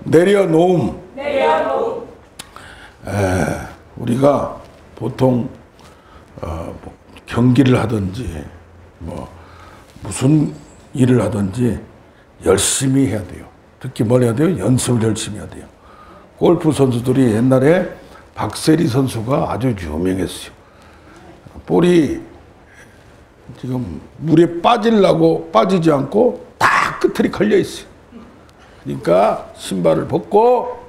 내려놓음. 내려놓음. 우리가 보통 뭐 경기를 하든지 뭐 무슨 일을 하든지 열심히 해야 돼요. 특히 뭘 해야 돼요? 연습을 열심히 해야 돼요. 골프 선수들이 옛날에 박세리 선수가 아주 유명했어요. 볼이 지금 물에 빠지려고 빠지지 않고 딱 끝에 걸려 있어요. 그러니까 신발을 벗고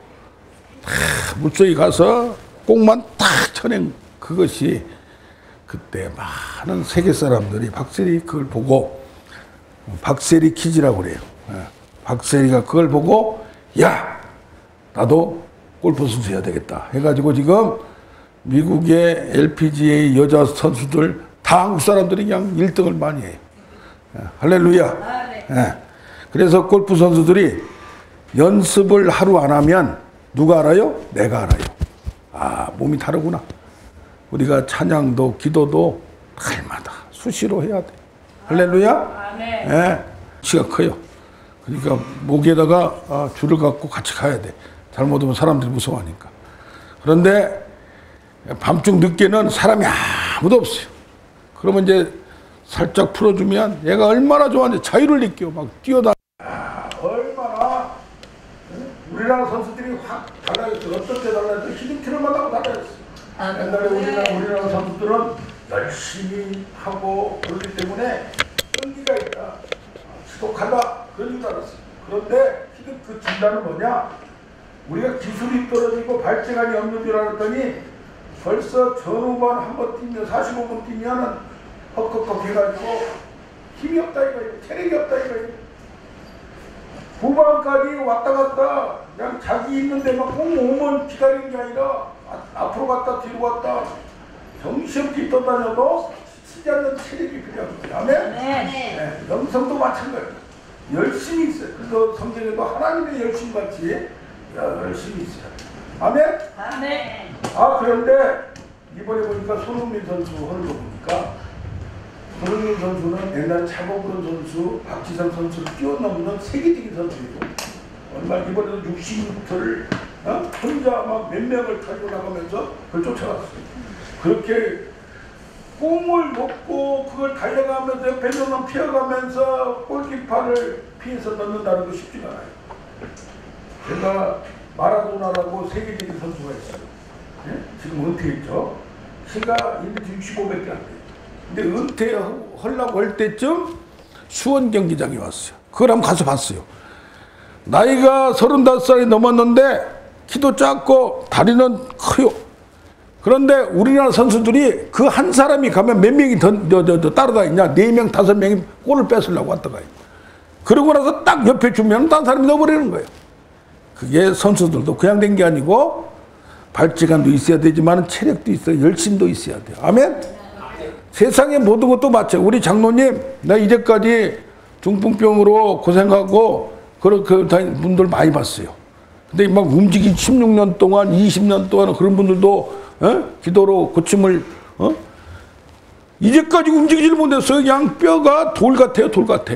물속에 가서 공만 딱 쳐낸 그것이 그때 많은 세계 사람들이 박세리 그걸 보고 박세리 퀴즈라고 그래요. 박세리가 그걸 보고 야 나도 골프 선수 해야 되겠다 해가지고 지금 미국의 LPGA 여자 선수들 다 한국 사람들이 그냥 1등을 많이 해요. 할렐루야. 그래서 골프 선수들이 연습을 하루 안 하면 누가 알아요? 내가 알아요. 아, 몸이 다르구나. 우리가 찬양도 기도도 날마다 수시로 해야 돼. 할렐루야. 키가 커요. 그러니까 목에다가 줄을 갖고 같이 가야 돼. 잘못하면 사람들이 무서워하니까. 그런데 밤중 늦게는 사람이 아무도 없어요. 그러면 이제 살짝 풀어주면 얘가 얼마나 좋아하는지 자유를 느껴. 막 뛰어다녀. 얼마나 우리나라 선수들이 확 달라졌어. 어떤 때 달라졌어? 히딩크만 하고 달라졌어. 옛날에 우리나라 선수들은 열심히 하고 그러기 때문에 끈기가 있다. 지독하다. 그런 줄 알았어요. 그런데 히딩크 진단은 뭐냐? 우리가 기술이 떨어지고 발전이 없는 줄 알았더니 벌써 전후반 한번 뛰면 45분 뛰면은 헉헉헉 해가지고 힘이 없다 이거예요. 체력이 없다 이거예요. 후반까지 왔다 갔다 그냥 자기 있는 데만 꼭 오면 기다리는 게 아니라 앞으로 갔다 뒤로 갔다 정신없이 떠다녀도 치지 않는 체력이 필요한 거예요. 아멘? 네. 영성도 마찬가지예요. 열심히 있어요. 그래서 성경에도 하나님의 열심 같이 열심히 있어요. 아멘? 아멘. 그런데 이번에 보니까 손흥민 선수 하는 거 보니까 손흥민 선수는 옛날 차범근 선수, 박지성 선수를 뛰어넘는 세계적인 선수이고 얼마 이번에도 60m를 혼자 막 몇 명을 타고 나가면서 그걸 쫓아갔어요. 그렇게 공을 먹고 그걸 달려가면서 옆에 놈은 피해가면서 골키퍼를 피해서 넣는다는 거 쉽지가 않아요. 제가 마라도나라고 세계적인 선수가 있어요. 지금 은퇴했죠. 키가 1m65밖에 안 돼요. 근데 은퇴하려고 할 때쯤 수원 경기장에 왔어요. 그걸 한번 가서 봤어요. 나이가 35살이 넘었는데 키도 작고 다리는 커요. 그런데 우리나라 선수들이 그 한 사람이 가면 몇 명이 더 따라다니냐? 4명, 5명이 골을 뺏으려고 왔다 가요. 그러고 나서 딱 옆에 주면 딴 사람이 넣어버리는 거예요. 그게 선수들도 그냥 된 게 아니고 발찌감도 있어야 되지만 체력도 있어야 열심도 있어야 돼요. 아멘? 세상의 모든 것도 마찬가지예요. 우리 장로님, 나 이제까지 중풍병으로 고생하고 그런 분들 많이 봤어요. 근데 막 움직이 16년 동안, 20년 동안 그런 분들도 기도로 고침을 이제까지 움직이지를 못했어요. 그냥 뼈가 돌 같아요, 돌 같아.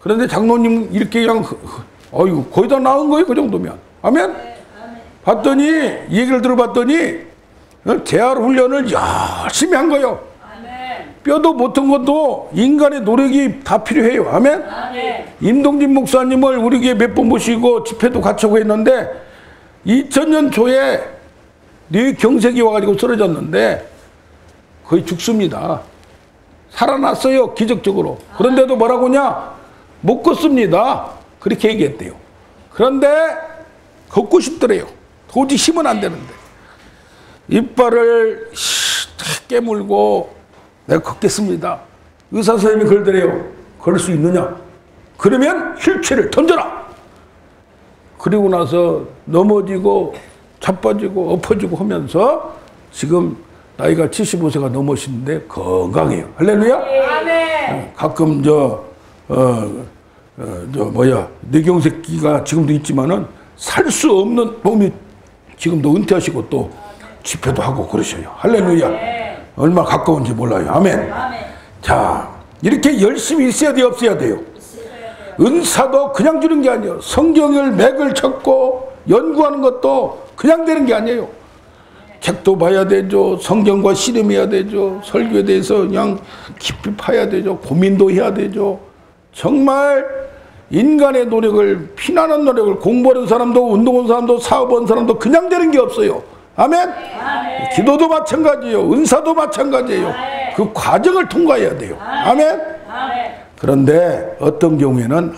그런데 장로님 이렇게 그냥 어이구 거의 다 나은 거예요, 그 정도면. 아멘? 봤더니 얘기를 들어봤더니 재활 훈련을 열심히 한 거예요. 뼈도 못한 것도 인간의 노력이 다 필요해요. 아멘? 임동진 목사님을 우리 교회 몇 번 모시고 집회도 같이 하고 했는데 2000년 초에 뇌경색이 와가지고 쓰러졌는데 거의 죽습니다. 살아났어요, 기적적으로. 그런데도 뭐라고 하냐? 못 걷습니다. 그렇게 얘기했대요. 그런데 걷고 싶더래요. 도저히 힘은 안 되는데. 이빨을 깨물고 내가 걷겠습니다. 의사 선생님이 그러더래요. 걸을 수 있느냐? 그러면 휠체어를 던져라. 그리고 나서 넘어지고 자빠지고 엎어지고 하면서 지금 나이가 75세가 넘으시는데 건강해요. 할렐루야? 가끔 뇌경색기가 지금도 있지만은 살 수 없는 몸이 지금도 은퇴하시고 또 집회도 하고 그러셔요. 할렐루야. 얼마나 가까운지 몰라요. 아멘. 자, 이렇게 열심히 있어야 돼요, 없어야 돼요? 은사도 그냥 주는 게 아니에요. 성경을 맥을 쳤고 연구하는 것도 그냥 되는 게 아니에요. 책도 봐야 되죠. 성경과 씨름해야 되죠. 설교에 대해서 그냥 깊이 파야 되죠. 고민도 해야 되죠. 정말 인간의 노력을, 피나는 노력을, 공부하는 사람도, 운동하는 사람도, 사업하는 사람도 그냥 되는 게 없어요. 아멘? 아멘. 기도도 마찬가지예요. 은사도 마찬가지예요. 아멘. 그 과정을 통과해야 돼요. 아멘? 아멘. 그런데 어떤 경우에는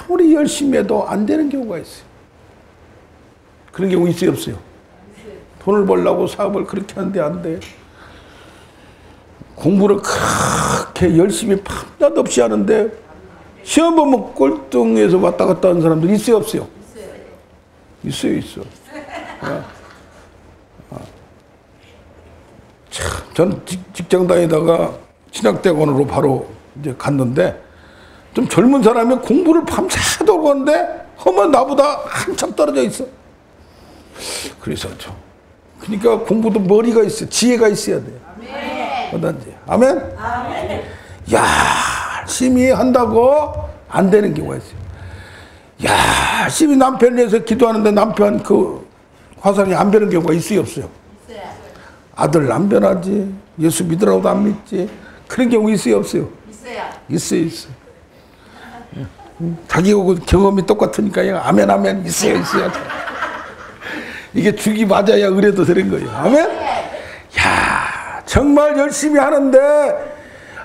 아무리 열심히 해도 안 되는 경우가 있어요. 그런 경우 있어요, 없어요? 돈을 벌려고 사업을 그렇게 하는데 안 돼. 공부를 그렇게 열심히 밤낮 없이 하는데 시험 보면 꼴등에서 왔다 갔다 하는 사람들 있어요, 없어요? 있어요. 있어. 참, 전 직장 다니다가 신학대학원으로 바로 이제 갔는데 좀 젊은 사람이 공부를 밤새도록 하는데 하면 나보다 한참 떨어져 있어. 그래서 그러니까 공부도 머리가 있어, 지혜가 있어야 돼요. 어떤지. 아멘? 아멘. 열심히 한다고 안 되는 경우가 있어요. 열심히 남편을 위해서 기도하는데 남편 그 화상이 안 되는 경우가 있어요, 없어요? 있어요. 아들 안 변하지, 예수 믿으라고도 안 믿지. 그런 경우 있어요, 없어요? 있어요. 있어요. 자기하고 경험이 똑같으니까 아멘, 아멘. 있어요. 이게 죽이 맞아야 의뢰도 되는 거예요. 아멘? 정말 열심히 하는데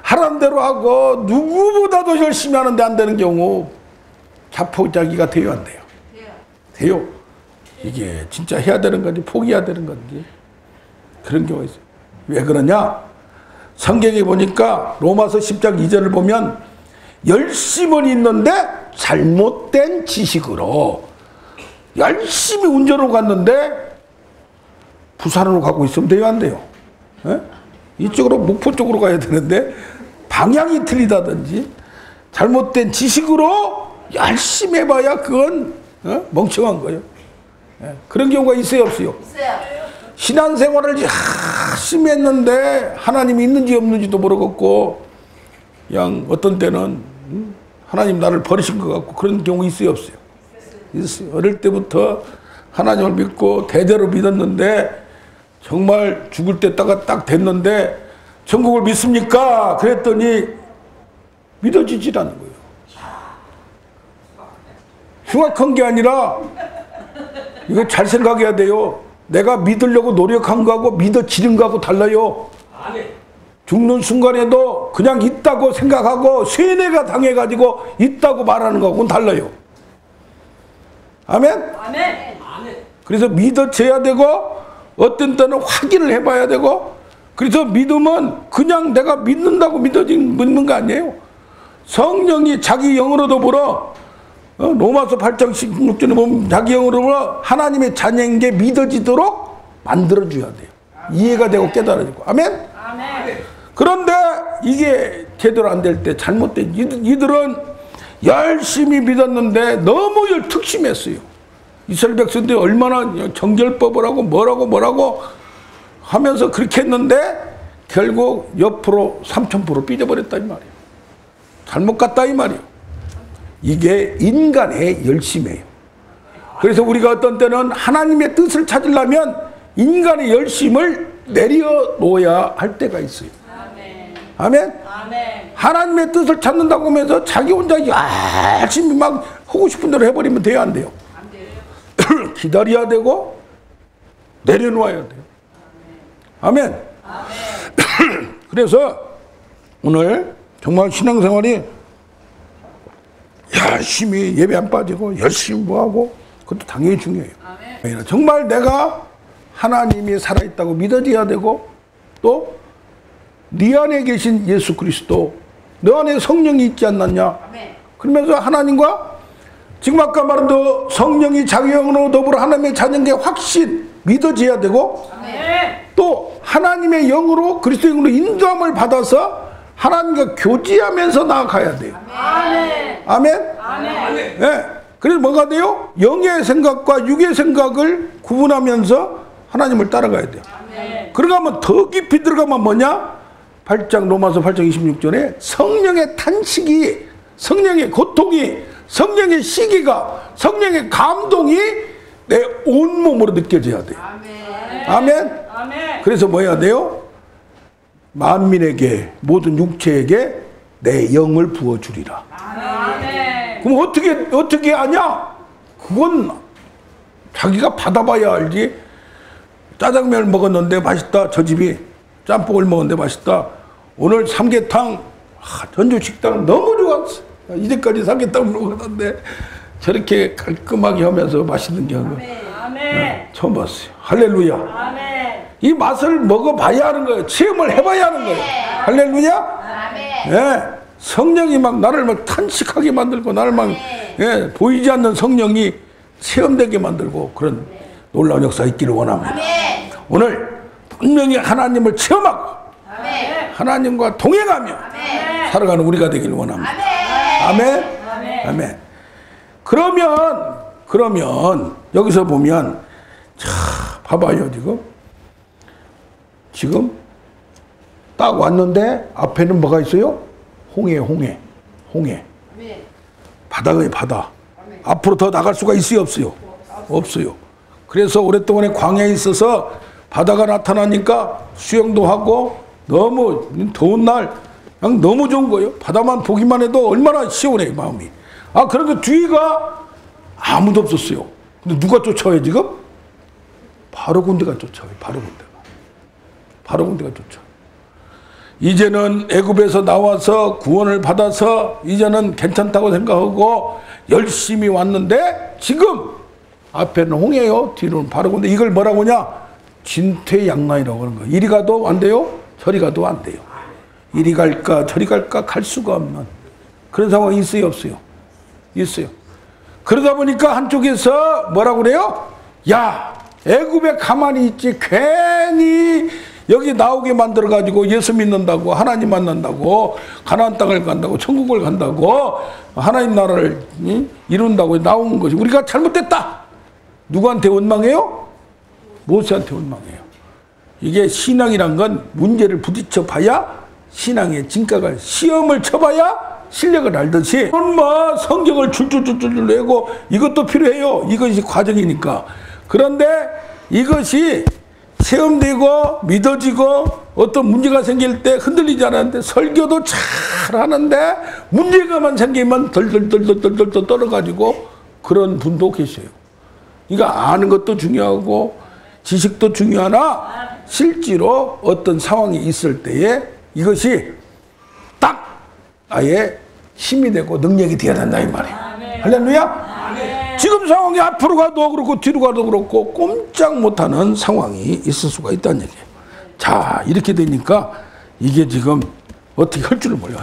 하라는 대로 하고 누구보다도 열심히 하는데 안 되는 경우 자포자기가 돼요, 안 돼요? 돼요. 이게 진짜 해야 되는 건지 포기해야 되는 건지 그런 경우가 있어요. 왜 그러냐? 성경에 보니까 로마서 10장 2절을 보면 열심은 있는데 잘못된 지식으로 열심히 운전으로 갔는데 부산으로 가고 있으면 돼요, 안 돼요? 에? 이쪽으로 목포 쪽으로 가야 되는데 방향이 틀리다든지 잘못된 지식으로 열심히 해봐야 그건 멍청한 거예요. 그런 경우가 있어요, 없어요? 있어요. 신앙생활을 열심히 했는데 하나님이 있는지 없는지도 모르겠고 그냥 어떤 때는 하나님 나를 버리신 것 같고 그런 경우 있어요, 없어요? 있어요. 어릴 때부터 하나님을 믿고 대대로 믿었는데 정말 죽을 때다가 딱 됐는데 천국을 믿습니까? 그랬더니 믿어지질 않는 거예요. 흉악한 게 아니라 이거 잘 생각해야 돼요. 내가 믿으려고 노력한 거하고 믿어지는 거하고 달라요. 죽는 순간에도 그냥 있다고 생각하고 세뇌가 당해가지고 있다고 말하는 거하고는 달라요. 아멘? 아멘. 그래서 믿어져야 되고 어떤 때는 확인을 해봐야 되고 그래서 믿음은 그냥 내가 믿는다고 믿는 거 아니에요. 성령이 자기 영으로 더불어 로마서 8장 16절에 보면 자기 영으로 더불어 하나님의 자녀인 게 믿어지도록 만들어줘야 돼요. 이해가 되고 깨달아지고. 아멘? 아멘. 그런데 이게 제대로 안 될 때 잘못된 이들은 열심히 믿었는데 너무 특심했어요. 이스라엘 백성들이 얼마나 정결법을 하고 뭐라고 하면서 그렇게 했는데 결국 옆으로 3000% 삐져버렸다 이 말이에요. 잘못 갔다 이 말이에요. 이게 인간의 열심이에요. 그래서 우리가 어떤 때는 하나님의 뜻을 찾으려면 인간의 열심을 내려놓아야 할 때가 있어요. 아멘? 아멘. 하나님의 뜻을 찾는다고 하면서 자기 혼자 열심히 막 하고 싶은 대로 해버리면 돼요, 안 돼요? 안 돼요. 기다려야 되고 내려놓아야 돼요. 아멘. 아멘. 그래서 오늘 정말 신앙생활이 열심히 예배 안 빠지고 열심히 뭐하고 그것도 당연히 중요해요. 아멘. 정말 내가 하나님이 살아있다고 믿어져야 되고 또 네 안에 계신 예수 그리스도 너 안에 성령이 있지 않느냐. 그러면서 하나님과 지금 아까 말한 대로 성령이 자기 영으로 더불어 하나님의 자녀인 게 확신 믿어져야 되고 또 하나님의 영으로 그리스도 영으로 인도함을 받아서 하나님과 교제하면서 나아가야 돼요. 아멘. 아멘. 아멘. 네. 그래서 뭐가 돼요? 영의 생각과 육의 생각을 구분하면서 하나님을 따라가야 돼요. 그러가면 더 깊이 들어가면 뭐냐? 8장 로마서 8장 26절에 성령의 탄식이 성령의 고통이, 성령의 시기가, 성령의 감동이 내 온몸으로 느껴져야 돼요. 아멘. 아멘. 그래서 뭐 해야 돼요? 만민에게, 모든 육체에게 내 영을 부어주리라. 아멘. 그럼 어떻게 하냐? 그건 자기가 받아봐야 알지. 짜장면을 먹었는데 맛있다. 저 집이 짬뽕을 먹었는데 맛있다. 오늘 삼계탕, 전주 식당 너무 좋았어. 이제까지 삼계탕 먹었는데 저렇게 깔끔하게 하면서 맛있는 게 아멘. 처음 봤어요. 할렐루야. 아멘. 이 맛을 먹어봐야 하는 거예요. 체험을 해봐야 하는 거예요. 할렐루야. 예, 성령이 막 나를 막 탄식하게 만들고 나를 막 예, 보이지 않는 성령이 체험되게 만들고 그런 놀라운 역사 있기를 원합니다. 오늘 분명히 하나님을 체험하고 하나님과 동행하며 살아가는 우리가 되기를 원합니다. 아멘. 아멘. 그러면 여기서 보면 자, 봐봐요. 지금 딱 왔는데 앞에는 뭐가 있어요? 홍해. 바다의 바다. 앞으로 더 나갈 수가 있어요, 없어요? 없어요. 그래서 오랫동안에 광야에 있어서 바다가 나타나니까 수영도 하고 너무 더운 날 그냥 너무 좋은 거예요. 바다만 보기만 해도 얼마나 시원해요, 마음이. 그런데 뒤가 아무도 없었어요. 근데 누가 쫓아와요, 지금? 바로 군대가 쫓아와요, 바로 군대가 쫓아와요. 이제는 애굽에서 나와서 구원을 받아서 이제는 괜찮다고 생각하고 열심히 왔는데 지금 앞에는 홍해요, 뒤로는 바로 군대. 이걸 뭐라고 하냐? 진퇴양난이라고 하는 거예요. 이리 가도 안 돼요, 저리 가도 안 돼요. 이리 갈까 저리 갈까 갈 수가 없는 그런 상황이 있어요, 없어요? 있어요. 그러다 보니까 한쪽에서 뭐라고 그래요? 야, 애굽에 가만히 있지 괜히 여기 나오게 만들어 가지고 예수 믿는다고, 하나님 만난다고, 가나안 땅을 간다고, 천국을 간다고, 하나님 나라를 이룬다고 나온 것이 우리가 잘못됐다. 누구한테 원망해요? 모세한테 원망해요. 이게 신앙이란 건 문제를 부딪혀 봐야 신앙의 진가가, 시험을 쳐봐야 실력을 알듯이 뭐 성경을 줄줄줄줄 내고 이것도 필요해요. 이것이 과정이니까. 그런데 이것이 체험되고 믿어지고 어떤 문제가 생길 때 흔들리지 않았는데 설교도 잘 하는데 문제가만 생기면 덜덜덜덜덜덜 떨어가지고 그런 분도 계셔요. 그러니까 아는 것도 중요하고 지식도 중요하나 실제로 어떤 상황이 있을 때에 이것이 딱 아예 힘이 되고 능력이 되어야 된다 이 말이에요. 할렐루야. 지금 상황이 앞으로 가도 그렇고 뒤로 가도 그렇고 꼼짝 못하는 상황이 있을 수가 있다는 얘기예요. 자, 이렇게 되니까 이게 지금 어떻게 할 줄을 몰라.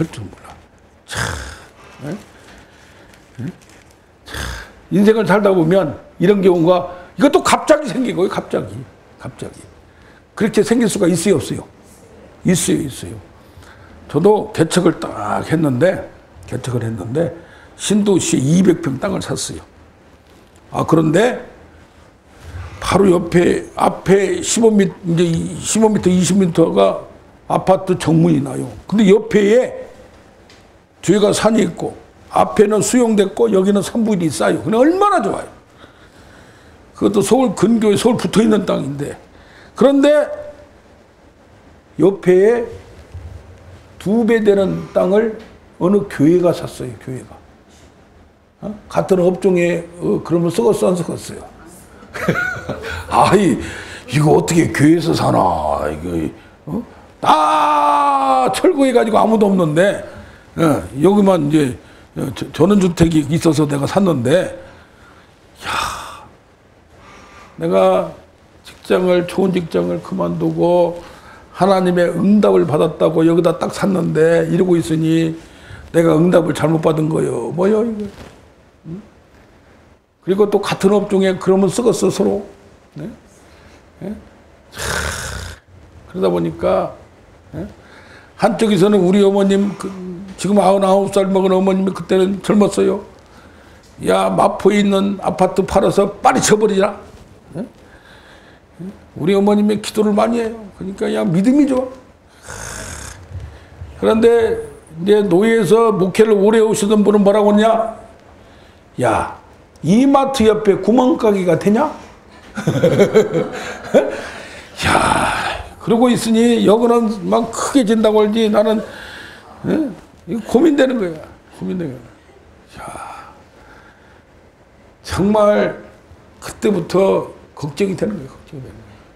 인생을 살다 보면 이런 경우가 이것도 갑자기 생기고요. 갑자기 그렇게 생길 수가 있어요, 없어요? 있어요. 저도 개척을 딱 했는데 신도시에 200평 땅을 샀어요. 그런데 바로 옆에 앞에 15m, 이제 15m, 20m가 아파트 정문이 나요. 근데 옆에 뒤에가 산이 있고 앞에는 수용됐고 여기는 산부인이 쌓여. 근데 얼마나 좋아요. 그것도 서울 근교에 서울 붙어 있는 땅인데 그런데 옆에 2배 되는 땅을 어느 교회가 샀어요. 교회가. 같은 업종에 그러면 썩었어 안 썩었어요? 이거 어떻게 교회에서 사나 이거 다 철거해가지고 아무도 없는데 여기만 이제 전원주택이 있어서 내가 샀는데 내가 좋은 직장을 그만두고 하나님의 응답을 받았다고 여기다 딱 샀는데 이러고 있으니 내가 응답을 잘못 받은 거예요. 뭐요 이거? 그리고 또 같은 업종에 그러면 썩었어 서로. 네? 네? 그러다 보니까 한쪽에서는 우리 어머님 지금 99살 먹은 어머님이 그때는 젊었어요. 야, 마포에 있는 아파트 팔아서 빨리 쳐버리라. 네? 우리 어머님이 기도를 많이 해요. 그러니까 야 믿음이 좋아. 그런데 이제 노예에서 목회를 오래 오시던 분은 뭐라고 하냐? 야, 이마트 옆에 구멍가게가 되냐? 야, 그러고 있으니 여기는 막 크게 진다고 하지 나는 이거 고민되는 거야. 고민되는 거야. 야, 정말 그때부터 걱정이 되는 거예요. 걱정이 되는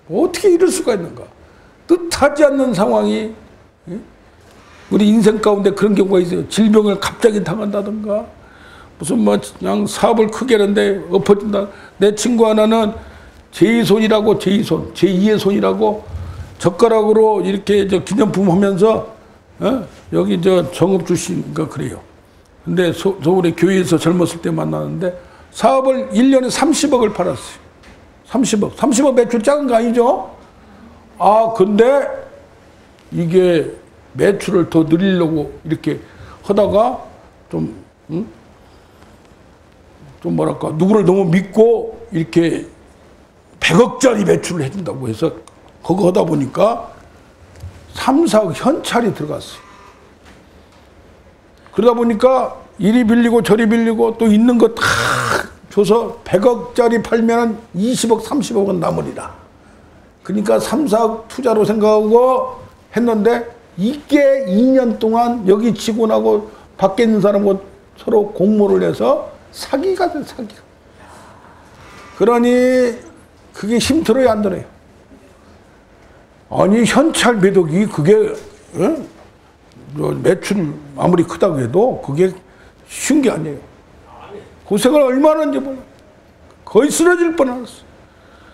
거예요. 어떻게 이럴 수가 있는가? 뜻하지 않는 상황이 우리 인생 가운데 그런 경우가 있어요. 질병을 갑자기 당한다든가 무슨 뭐 그냥 사업을 크게 하는데 엎어진다. 내 친구 하나는 제2의 손이라고 제2의 손이라고 젓가락으로 이렇게 저 기념품 하면서 여기 저 정읍 출신인가 그래요. 근데 서울의 교회에서 젊었을 때 만나는데 사업을 1년에 30억을 팔았어요. 30억 매출 작은 거 아니죠? 아, 근데 이게 매출을 더 늘리려고 이렇게 하다가 좀 뭐랄까, 누구를 너무 믿고 이렇게 100억짜리 매출을 해준다고 해서 그거 하다 보니까 3, 4억 현찰이 들어갔어요. 그러다 보니까 이리 빌리고 저리 빌리고 또 있는 거 다 줘서 100억짜리 팔면 20억, 30억은 남으리라. 그러니까 3, 4억 투자로 생각하고 했는데 이게 2년 동안 여기 직원하고 밖에 있는 사람하고 서로 공모를 해서 사기가 돼, 사기가. 그러니 그게 힘들어요, 안 들어요? 아니, 현찰 매덕이 그게 매출 아무리 크다고 해도 그게 쉬운 게 아니에요. 고생을 얼마나 했는지 몰라. 거의 쓰러질 뻔했어.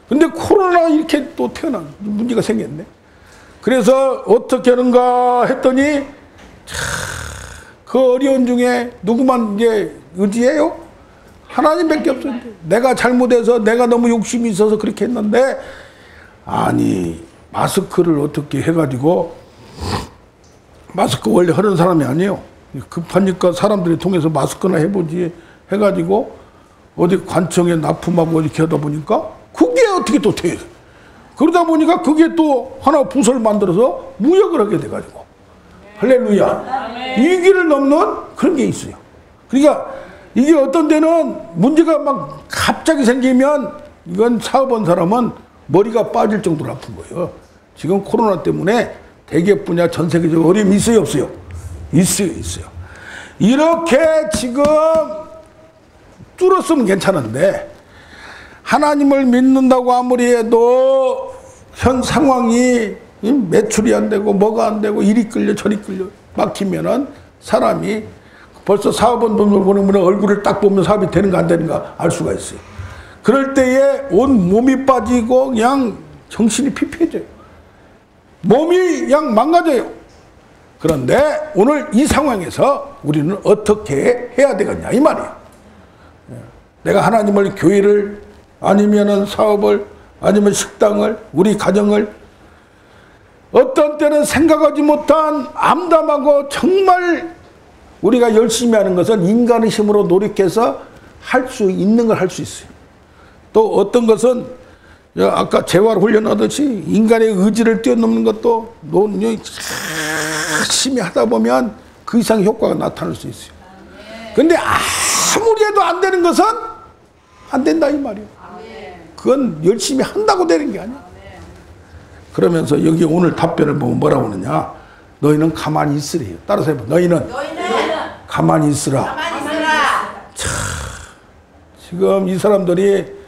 근데 코로나 이렇게 또 태어난 문제가 생겼네. 그래서 어떻게 하는가 했더니 그 어려운 중에 누구만 이제 의지해요? 하나님밖에 없어요. 내가 잘못해서 내가 너무 욕심이 있어서 그렇게 했는데 아니 마스크를 어떻게 해가지고 마스크 원래 하는 사람이 아니에요. 급하니까 사람들이 통해서 마스크나 해보지 해가지고 어디 관청에 납품하고 이렇게 하다 보니까 그게 어떻게 또 돼. 그러다 보니까 그게 또 하나 부서를 만들어서 무역을 하게 돼가지고 할렐루야. 위기를 넘는 그런 게 있어요. 그러니까 이게 어떤 데는 문제가 막 갑자기 생기면 이건 사업한 사람은 머리가 빠질 정도로 아픈 거예요. 지금 코로나 때문에 대기업 분야 전 세계적으로 어려움이 있어요, 없어요? 있어요. 이렇게 지금 뚫었으면 괜찮은데 하나님을 믿는다고 아무리 해도 현 상황이 매출이 안 되고 뭐가 안 되고 이리 끌려 저리 끌려 막히면은 사람이 벌써 사업원 돈을 보내면 얼굴을 딱 보면 사업이 되는가 안 되는가 알 수가 있어요. 그럴 때에 온 몸이 빠지고 그냥 정신이 피폐해져요. 몸이 그냥 망가져요. 그런데 오늘 이 상황에서 우리는 어떻게 해야 되겠냐 이 말이에요. 내가 하나님을, 교회를, 아니면은 사업을, 아니면 식당을, 우리 가정을 어떤 때는 생각하지 못한 암담하고 정말 우리가 열심히 하는 것은 인간의 힘으로 노력해서 할 수 있는 걸 할 수 있어요. 또 어떤 것은 아까 재활 훈련하듯이 인간의 의지를 뛰어넘는 것도 열심히 하다 보면 그 이상 효과가 나타날 수 있어요. 근데 아무리 해도 안 되는 것은 안 된다 이 말이에요. 그건 열심히 한다고 되는 게 아니야. 그러면서 여기 오늘 답변을 보면 뭐라고 하느냐. 너희는 가만히 있으래요. 따라서 해봐. 너희는 가만히 있으라. 참, 지금 이 사람들이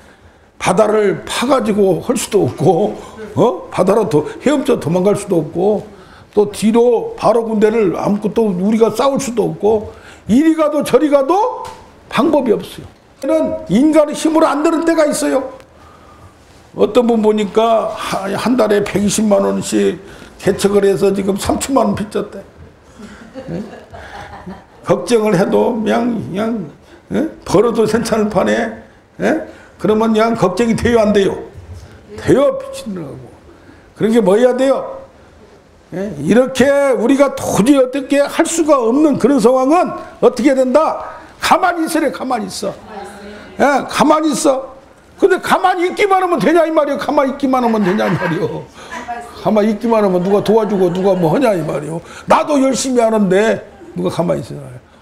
바다를 파가지고 할 수도 없고, 바다로 헤엄쳐 도망갈 수도 없고, 또 뒤로 바로 군대를 아무것도 우리가 싸울 수도 없고, 이리 가도 저리 가도 방법이 없어요. 인간의 힘으로 안 되는 때가 있어요. 어떤 분 보니까 한 달에 120만 원씩 개척을 해서 지금 3천만 원 빚졌대. 걱정을 해도 그냥 벌어도 괜찮을 판에 그러면 그냥 걱정이 돼요 안 돼요? 돼요. 빚이 들어가고. 그런 게 뭐 해야 돼요? 이렇게 우리가 도저히 어떻게 할 수가 없는 그런 상황은 어떻게 된다? 가만히 있으래. 가만히 있어. 가만히 있어. 근데 가만히 있기만 하면 되냐 이 말이요. 가만히 있기만 하면 되냐 이 말이요. 가만히 있기만 하면 누가 도와주고 누가 뭐 하냐 이 말이요. 나도 열심히 하는데 누가 가만히 있어요.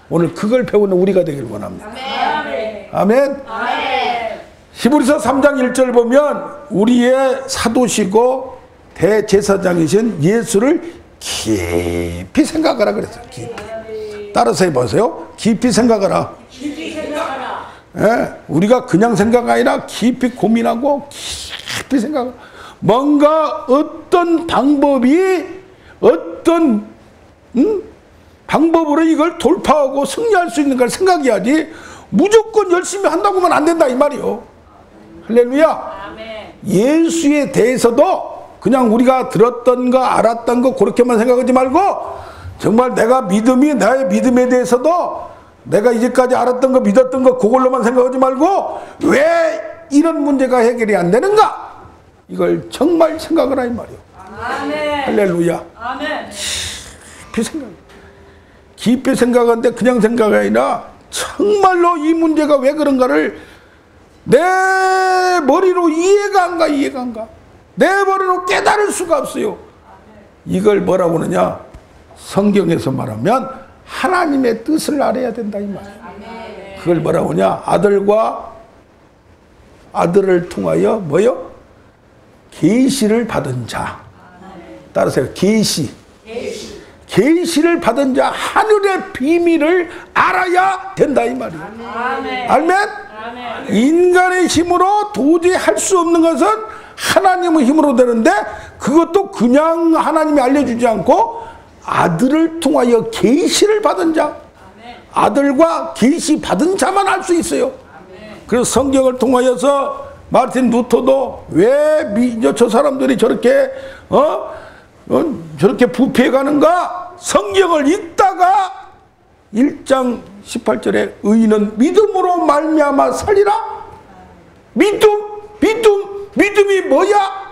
오늘 그걸 배우는 우리가 되길 원합니다. 아멘. 아멘. 아멘. 히브리서 3장 1절 보면 우리의 사도시고 대제사장이신 예수를 깊이 생각하라 그랬어요. 깊이. 따라서 해보세요. 깊이 생각하라. 깊이 생각하라. 예, 우리가 그냥 생각 아니라 깊이 고민하고 깊이 생각하라. 뭔가 어떤 방법이 어떤 방법으로 이걸 돌파하고 승리할 수 있는 걸 생각해야지 무조건 열심히 한다고만 안 된다 이 말이요. 할렐루야. 아멘. 예수에 대해서도 그냥 우리가 들었던 거 알았던 거 그렇게만 생각하지 말고 정말 내가 믿음이 나의 믿음에 대해서도 내가 이제까지 알았던 거 믿었던 거 그걸로만 생각하지 말고 왜 이런 문제가 해결이 안 되는가 이걸 정말 생각을 하 이 말이요. 아멘. 할렐루야. 아멘. 깊이 생각. 깊이 생각하는데 그냥 생각이 아니라 정말로 이 문제가 왜 그런가를 내 머리로 이해가 안 가. 내 머리로 깨달을 수가 없어요. 이걸 뭐라고 하느냐? 성경에서 말하면 하나님의 뜻을 알아야 된다 이 말이에요. 그걸 뭐라고 하냐? 아들을 통하여 뭐요? 계시를 받은 자. 따라서요. 계시를 받은 자 하늘의 비밀을 알아야 된다 이 말이에요. 아멘. 아멘? 인간의 힘으로 도저히 할 수 없는 것은 하나님의 힘으로 되는데 그것도 그냥 하나님이 알려주지 않고 아들을 통하여 계시를 받은 자, 아들과 계시 받은 자만 알 수 있어요. 그래서 성경을 통하여서 마르틴 루터도 왜 저 사람들이 저렇게 저렇게 부패해 가는가? 성경을 읽다가 1장 18절에 의인은 믿음으로 말미암아 살리라. 믿음이 뭐야?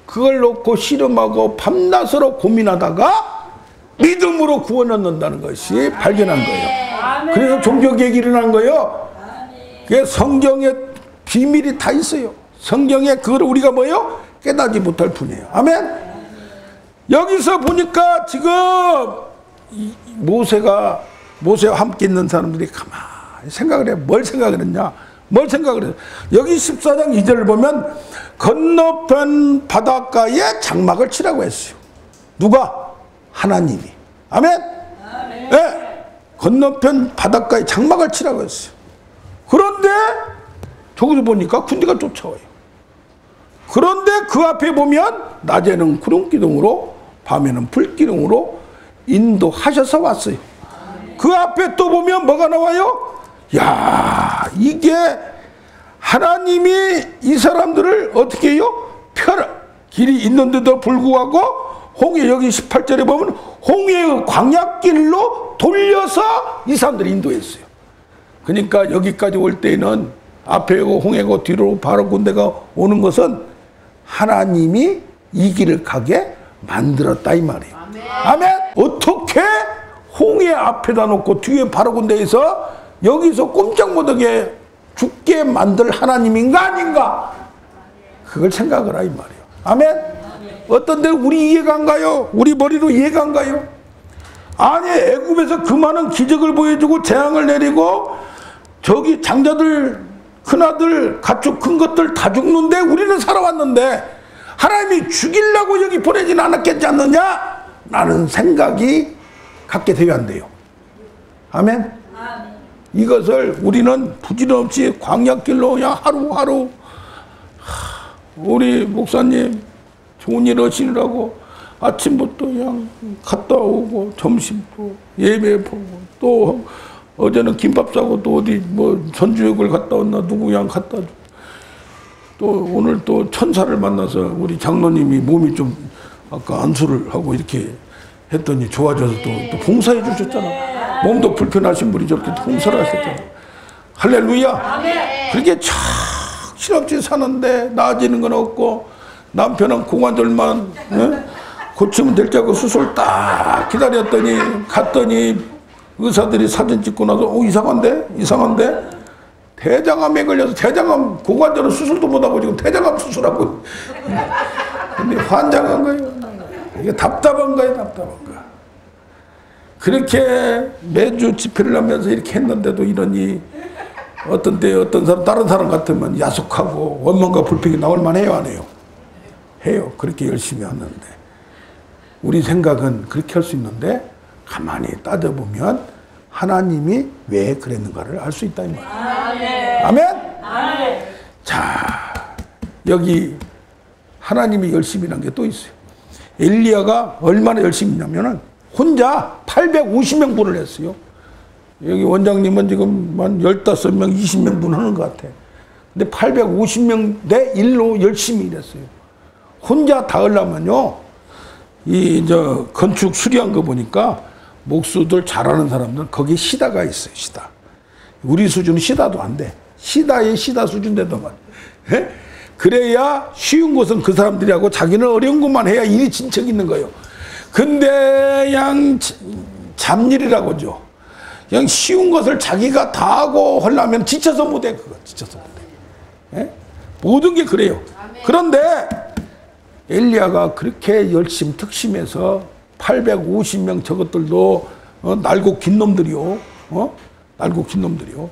그걸 놓고 씨름하고 밤낮으로 고민하다가 믿음으로 구원 얻는다는 것이 발견한 거예요. 그래서 종교개혁이 일어난 거예요. 그게 성경에 비밀이 다 있어요. 성경에 그걸 우리가 뭐예요? 깨닫지 못할 뿐이에요. 아멘. 여기서 보니까 지금 모세와 함께 있는 사람들이 가만히 생각을 해. 뭘 생각을 했냐? 여기 14장 2절을 보면 건너편 바닷가에 장막을 치라고 했어요. 누가? 하나님이. 아멘? 네. 건너편 바닷가에 장막을 치라고 했어요. 그런데 저기서 보니까 군대가 쫓아와요. 그런데 그 앞에 보면 낮에는 구름기둥으로 밤에는 불기둥으로 인도하셔서 왔어요. 그 앞에 또 보면 뭐가 나와요? 야, 이게 하나님이 이 사람들을 어떻게 해요? 길이 있는데도 불구하고 홍해, 여기 18절에 보면 홍해의 광야길로 돌려서 이 사람들이 인도했어요. 그러니까 여기까지 올 때는 앞에 홍해고 뒤로 바로 군대가 오는 것은 하나님이 이 길을 가게 만들었다 이 말이에요. 아멘. 어떻게 홍해 앞에다 놓고 뒤에 바로 군대에서 여기서 꼼짝 못하게 죽게 만들 하나님인가 아닌가? 그걸 생각을 하 이 말이에요. 아멘. 어떤 데 우리 이해가 안 가요? 우리 머리로 이해가 안 가요? 아니 애굽에서 그 많은 기적을 보여주고 재앙을 내리고 저기 장자들 큰아들 가축 큰 것들 다 죽는데 우리는 살아왔는데 하나님이 죽이려고 여기 보내진 않았겠지 않느냐? 라는 생각이 갖게 되면 안 돼요. 아멘. 이것을 우리는 부질없이 광야길로 그냥 하루하루 우리 목사님 좋은 일 하시느라고 아침부터 그냥 갔다 오고 점심도 예배 보고 또 어제는 김밥 싸고 또 어디 뭐 전주역을 갔다 왔나 누구 그냥 갔다 또 오늘 또 천사를 만나서 우리 장로님이 몸이 좀 아까 안수를 하고 이렇게 했더니 좋아져서 또 봉사해 주셨잖아. 몸도 불편하신 분이 저렇게 봉사를 하셨잖아. 할렐루야. 그렇게 정신없이 사는데 나아지는 건 없고 남편은 고관절만 고치면 될 줄 알고 수술 딱 기다렸더니 갔더니 의사들이 사진 찍고 나서 이상한데 대장암에 걸려서 대장암 고관절은 수술도 못하고 지금 대장암 수술하고 근데 환장한 거예요. 이게 답답한 거예요. 그렇게 매주 집회를 하면서 이렇게 했는데도 이러니 어떤 때 어떤 사람 다른 사람 같으면 야속하고 원망과 불평이 나올 만해요, 안 해요? 해요. 그렇게 열심히 하는데 우리 생각은 그렇게 할 수 있는데 가만히 따져보면 하나님이 왜 그랬는가를 알 수 있다 이 말이에요. 아멘. 아멘. 자, 여기 하나님이 열심히란 게 또 있어요. 엘리야가 얼마나 열심히 했냐면은 혼자 850명분을 했어요. 여기 원장님은 지금 한 15명, 20명분 하는 것 같아. 근데 850명 대 1로 열심히 일했어요. 혼자 다 하려면요, 건축 수리한 거 보니까 목수들 잘하는 사람들은 거기에 시다가 있어요, 시다. 우리 수준은 시다도 안 돼. 시다의 시다 수준 되더만. 그래야 쉬운 곳은 그 사람들이 하고 자기는 어려운 것만 해야 일이 진척 있는 거예요. 근데 그냥 잡일이라고죠. 그냥 쉬운 것을 자기가 다 하고 하려면 지쳐서 못해. 그거 지쳐서 못해. 모든 게 그래요. 그런데 엘리야가 그렇게 열심 특심해서 850명 저것들도 날고 긴 놈들이요. 날고 긴 놈들이요.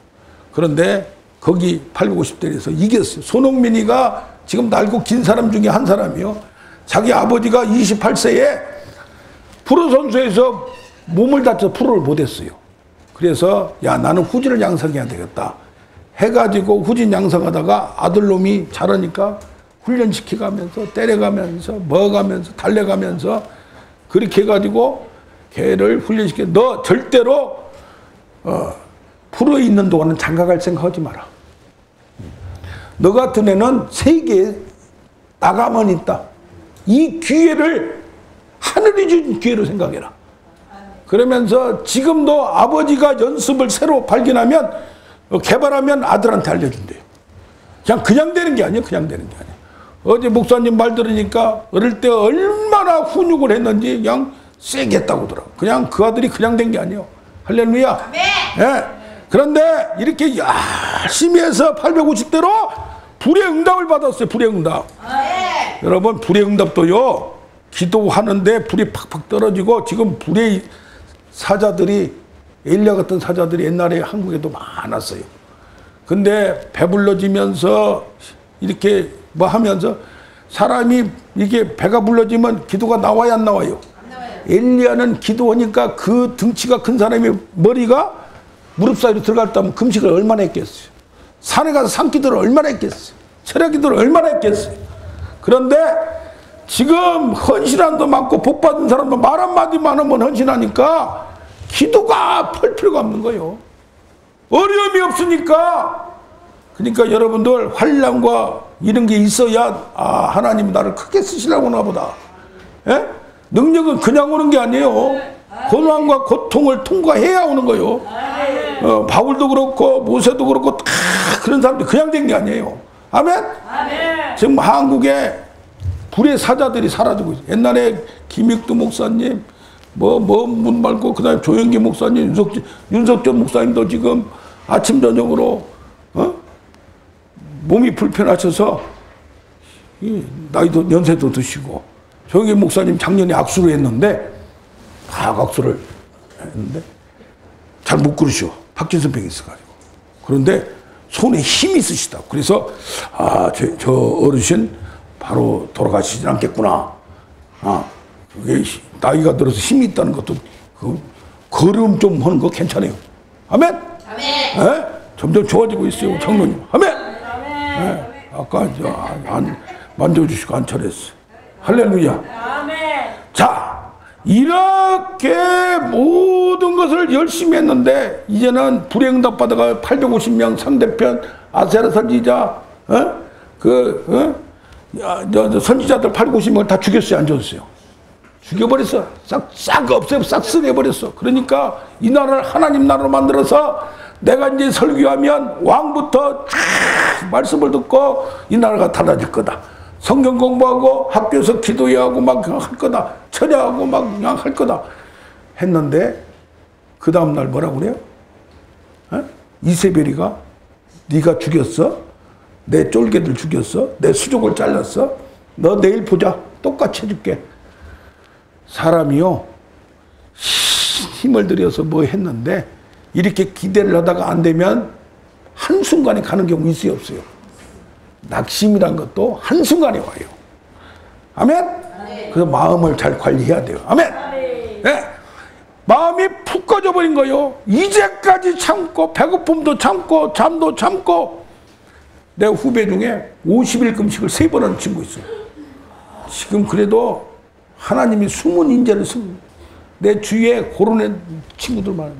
그런데 거기 850대에서 이겼어요. 손흥민이가 지금 날고 긴 사람 중에 한 사람이요. 자기 아버지가 28세에 프로선수에서 몸을 다쳐 프로를 못했어요. 그래서 야, 나는 후진을 양성해야 되겠다 해가지고 후진 양성하다가 아들놈이 잘하니까 훈련시켜가면서 때려가면서 먹어가면서 달래가면서 그렇게 해가지고 걔를 훈련시켜. 너 절대로 프로에 있는 동안은 장가갈 생각하지 마라. 너 같은 애는 세계에 나가면 있다. 이 기회를 하늘이 준 기회로 생각해라. 그러면서 지금도 아버지가 연습을 새로 발견하면 개발하면 아들한테 알려준대요. 그냥 되는 게 아니에요. 그냥 되는 게 아니에요. 어제 목사님 말 들으니까 어릴 때 얼마나 훈육을 했는지 그냥 세게 했다고 하더라고요. 그냥 그 아들이 그냥 된 게 아니에요. 할렐루야. 예. 그런데 이렇게 열심히 해서 850대로 불의 응답을 받았어요. 불의 응답. 여러분, 불의 응답도요, 기도하는데 불이 팍팍 떨어지고 지금 불의 사자들이, 엘리야 같은 사자들이 옛날에 한국에도 많았어요. 근데 배불러지면서 이렇게 뭐 하면서 사람이 이게 배가 불러지면 기도가 나와야 안 나와요? 안 나와요. 엘리야는 기도하니까 그 등치가 큰 사람이 머리가 무릎 사이로 들어갔다면 금식을 얼마나 했겠어요? 산에 가서 산기도를 얼마나 했겠어요? 철야기도를 얼마나 했겠어요? 그런데 지금 헌신한도 많고 복받은 사람도 말 한마디만 하면 헌신하니까 기도가 펄 필요가 없는 거예요. 어려움이 없으니까. 그러니까 여러분들 환난과 이런 게 있어야 하나님이 나를 크게 쓰시려고 하나 보다. 예? 능력은 그냥 오는 게 아니에요. 고난과 고통을 통과해야 오는 거예요. 바울도 그렇고 모세도 그렇고 다 그런 사람들 그냥 된 게 아니에요. 아멘? 아멘. 지금 한국에 불의 사자들이 사라지고 있어요. 옛날에 김익두 목사님, 문 말고 그다음에 조영기 목사님, 윤석전 목사님도 지금 아침 저녁으로 몸이 불편하셔서 나이도 연세도 드시고, 조영기 목사님 작년에 악수를 했는데 악수를 했는데 잘 못 걸으셔. 박진선병이 있어가지고. 그런데 손에 힘이 있으시다고. 그래서 저 어르신 바로 돌아가시지 않겠구나. 그게 나이가 들어서 힘이 있다는 것도 걸음 좀 하는 거 괜찮아요. 아멘? 아멘. 네? 점점 좋아지고 있어요, 장로님. 아멘. 네? 아까 만져주시고 안철했어요. 할렐루야. 아멘. 자, 이렇게 모든 것을 열심히 했는데 이제는 불행답 받아가 850명 상대편 아세라 선지자, 선지자들 850명을 다 죽였어요, 안 죽였어요? 죽여버렸어. 싹 없애고 싹 쓰내버렸어. 그러니까 이 나라를 하나님 나라로 만들어서 내가 이제 설교하면 왕부터 말씀을 듣고 이 나라가 달라질 거다. 성경 공부하고 학교에서 기도해야 하고 막 할 거다. 철야하고 막 그냥 할 거다. 했는데 그 다음날 뭐라고 그래요? 이세벨이가 네가 죽였어? 내 쫄개들 죽였어? 내 수족을 잘랐어? 너 내일 보자. 똑같이 해줄게. 사람이요, 힘을 들여서 뭐 했는데 이렇게 기대를 하다가 안 되면 한순간에 가는 경우 있어요, 없어요? 낙심이란 것도 한순간에 와요. 아멘? 그래서 마음을 잘 관리해야 돼요. 아멘? 네. 마음이 푹 꺼져버린 거예요. 이제까지 참고 배고픔도 참고 잠도 참고. 내 후배 중에 50일 금식을 3번 하는 친구 있어요. 지금 그래도 하나님이 숨은 인재를 내 주위에 그런 애 친구들 많아요.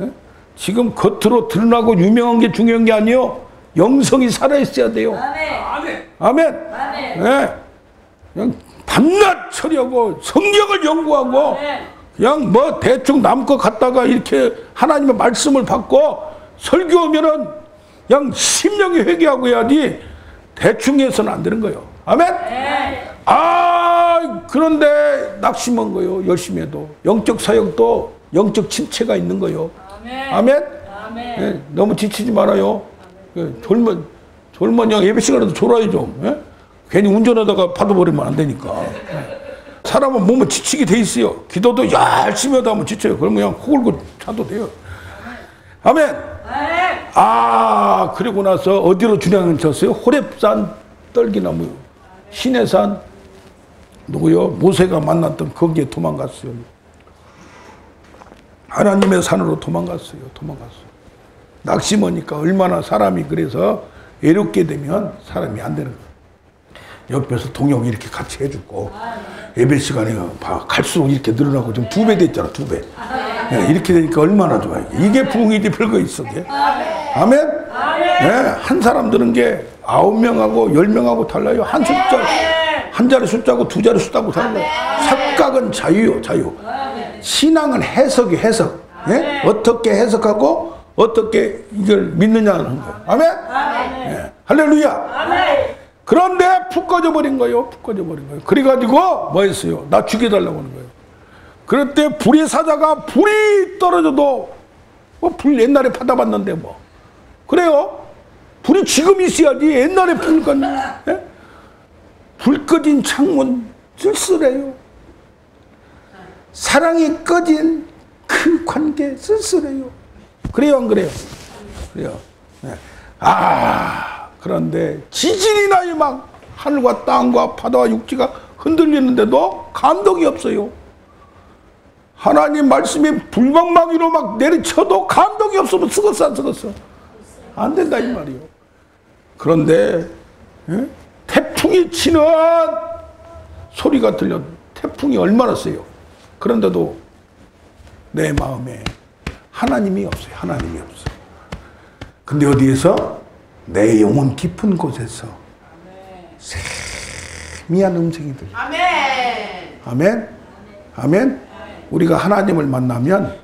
예? 지금 겉으로 드러나고 유명한 게 중요한 게 아니에요. 영성이 살아있어야 돼요. 아멘. 아멘. 예. 그냥 밤낮 처리하고 성경을 연구하고 그냥 뭐 대충 남 거 갖다가 이렇게 하나님의 말씀을 받고 설교하면은 그냥 심령이 회개하고 해야지 대충 해서는 안 되는 거예요. 아멘? 그런데 낙심한 거예요. 열심히 해도. 영적 사역도 영적 침체가 있는 거예요. 아멘? 예, 너무 지치지 말아요. 예, 졸면 그냥 예배 시간에도 졸아요 좀. 예? 괜히 운전하다가 받아버리면 안 되니까. 예. 사람은 몸은 지치게 돼 있어요. 기도도 열심히 하다 보면 지쳐요. 그러면 그냥 코 골고 자도 돼요. 아멘? 그리고 나서 어디로 주량을 쳤어요? 호렙산 떨기나무, 시내산 누구요? 모세가 만났던 거기에 도망갔어요. 하나님의 산으로 도망갔어요. 낙심하니까 얼마나 사람이 그래서 외롭게 되면 사람이 안 되는 거예요. 옆에서 동영 이렇게 같이 해주고 예배 시간에 갈수록 이렇게 늘어나고 지금 2배 됐잖아. 2배. 예, 이렇게 되니까 얼마나 좋아요. 이게 부흥이지 별거 있어. 아멘? 예, 한 사람 드는 게 9명하고 10명하고 달라요. 한 자리 숫자고 2자리 숫자고 달라요. 착각은 자유요. 자유. 신앙은 해석이 해석. 예? 어떻게 해석하고 어떻게 이걸 믿느냐는 거예요. 아멘? 예, 할렐루야. 그런데 푹 꺼져버린 거예요. 그래가지고 뭐 했어요? 나 죽여달라고 하는 거예요. 그럴 때 불의 사자가 불이 떨어져도 불 옛날에 받아봤는데 뭐 그래요. 불이 지금 있어야지. 옛날에 불 꺼진 창문 쓸쓸해요. 사랑이 꺼진 그 관계 쓸쓸해요. 그래요, 안 그래요? 그래요. 네. 그런데 지진이 나요. 막 하늘과 땅과 바다와 육지가 흔들리는데도 감동이 없어요. 하나님 말씀이 불방망이로 막 내리쳐도 감동이 없으면 쓰겄어 안 쓰겄어? 안 된다 이 말이요. 그런데 태풍이 치는 소리가 들려. 태풍이 얼마나 세요. 그런데도 내 마음에 하나님이 없어요. 근데 어디에서? 내 영혼 깊은 곳에서 세미한 음성이 들려요. 아멘. 우리가 하나님을 만나면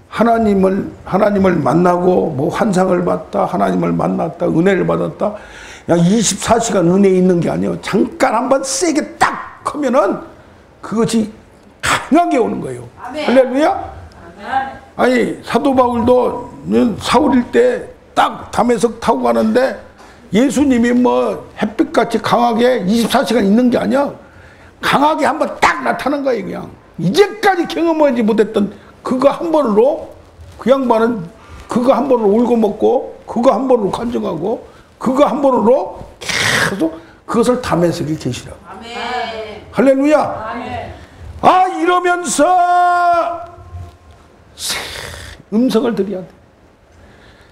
하나님을 만나고 뭐 환상을 봤다, 하나님을 만났다, 은혜를 받았다. 그냥 24시간 은혜에 있는 게 아니에요. 잠깐 한번 세게 딱 하면은 그것이 강하게 오는 거예요. 할렐루야. 아니 사도 바울도 사울일 때 딱 담에석 타고 가는데 예수님이 뭐 햇빛같이 강하게 24시간 있는 게 아니야. 강하게 한번 딱 나타난 거예요. 그냥 이제까지 경험하지 못했던 그거 한 번으로 그 양반은 그거 한 번으로 울고 먹고 그거 한 번으로 간증하고 그거 한 번으로 계속 그것을 담에석이 계시라고. 할렐루야. 이러면서 음성을 드려야 돼.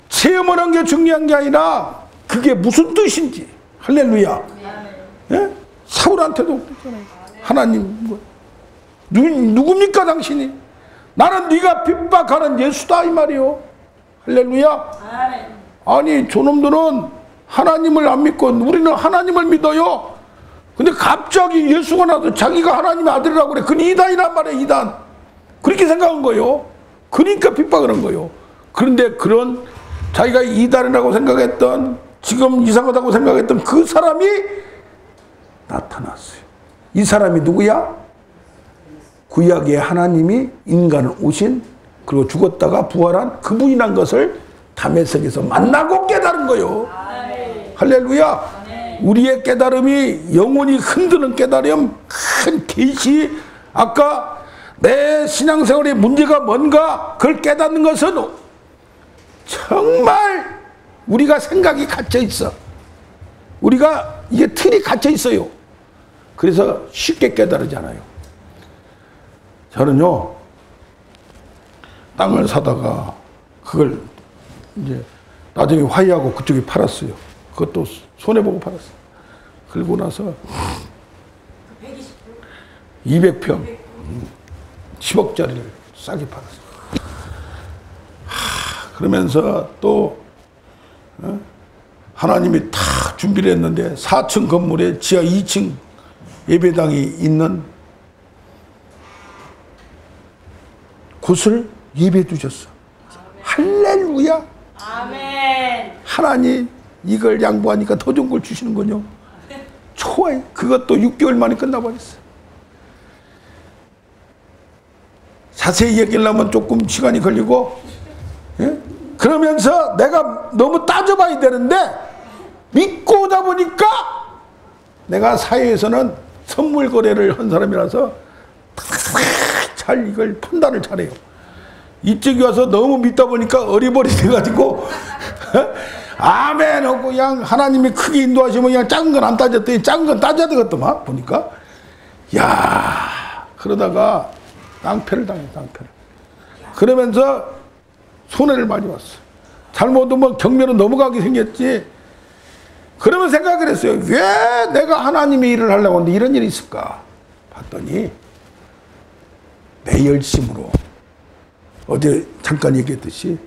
체험하는 게 중요한 게 아니라 그게 무슨 뜻인지. 할렐루야. 예? 사울한테도 그랬잖아요. 하나님 누굽니까 당신이? 나는 네가 핍박하는 예수다 이 말이요. 할렐루야. 아니 저놈들은 하나님을 안 믿고 우리는 하나님을 믿어요. 근데 갑자기 예수가 나서 자기가 하나님의 아들이라고 그래. 그건 이단이란 말이에요. 이단. 그렇게 생각한 거예요. 그러니까 핍박을 한 거예요. 그런데 그런 자기가 이단이라고 생각했던 지금 이상하다고 생각했던 그 사람이 나타났어요. 이 사람이 누구야? 구약의 하나님이 인간을 오신 그리고 죽었다가 부활한 그분이란 것을 담에석에서 만나고 깨달은 거예요. 할렐루야. 우리의 깨달음이 영혼이 흔드는 깨달음, 큰 계시. 아까 내 신앙생활에 문제가 뭔가 그걸 깨닫는 것은 정말 우리가 생각이 갇혀 있어. 우리가 이게 틀이 갇혀 있어요. 그래서 쉽게 깨달지 않아요. 저는요, 땅을 사다가 그걸 이제 나중에 화해하고 그쪽에 팔았어요. 그것도 손해보고 팔았어요. 그리고 나서 200평 10억짜리를 싸게 팔았어요. 그러면서 또 하나님이 다 준비를 했는데 4층 건물에 지하 2층 예배당이 있는 곳을 예배해 주셨어. 할렐루야. 아멘. 하나님 이걸 양보하니까 더 좋은 걸 주시는군요. 좋아요. 그것도 6개월 만에 끝나버렸어. 자세히 얘기하려면 조금 시간이 걸리고, 예? 그러면서 내가 너무 따져봐야 되는데 믿고 오다 보니까 내가 사회에서는 선물 거래를 한 사람이라서 잘 이걸 판단을 잘해요. 이쪽에 와서 너무 믿다 보니까 어리버리해가지고 아멘 하고 그냥 하나님이 크게 인도하시면 그냥 작은 건 안 따졌더니 작은 건 따져야 되겠더만 보니까. 야, 그러다가 낭패를 당해. 낭패를. 그러면서 손해를 많이 봤어. 잘못하면 경매로 넘어가게 생겼지. 그러면 생각을 했어요. 왜 내가 하나님의 일을 하려고 하는데 이런 일이 있을까 봤더니 내 열심으로 어제 잠깐 얘기했듯이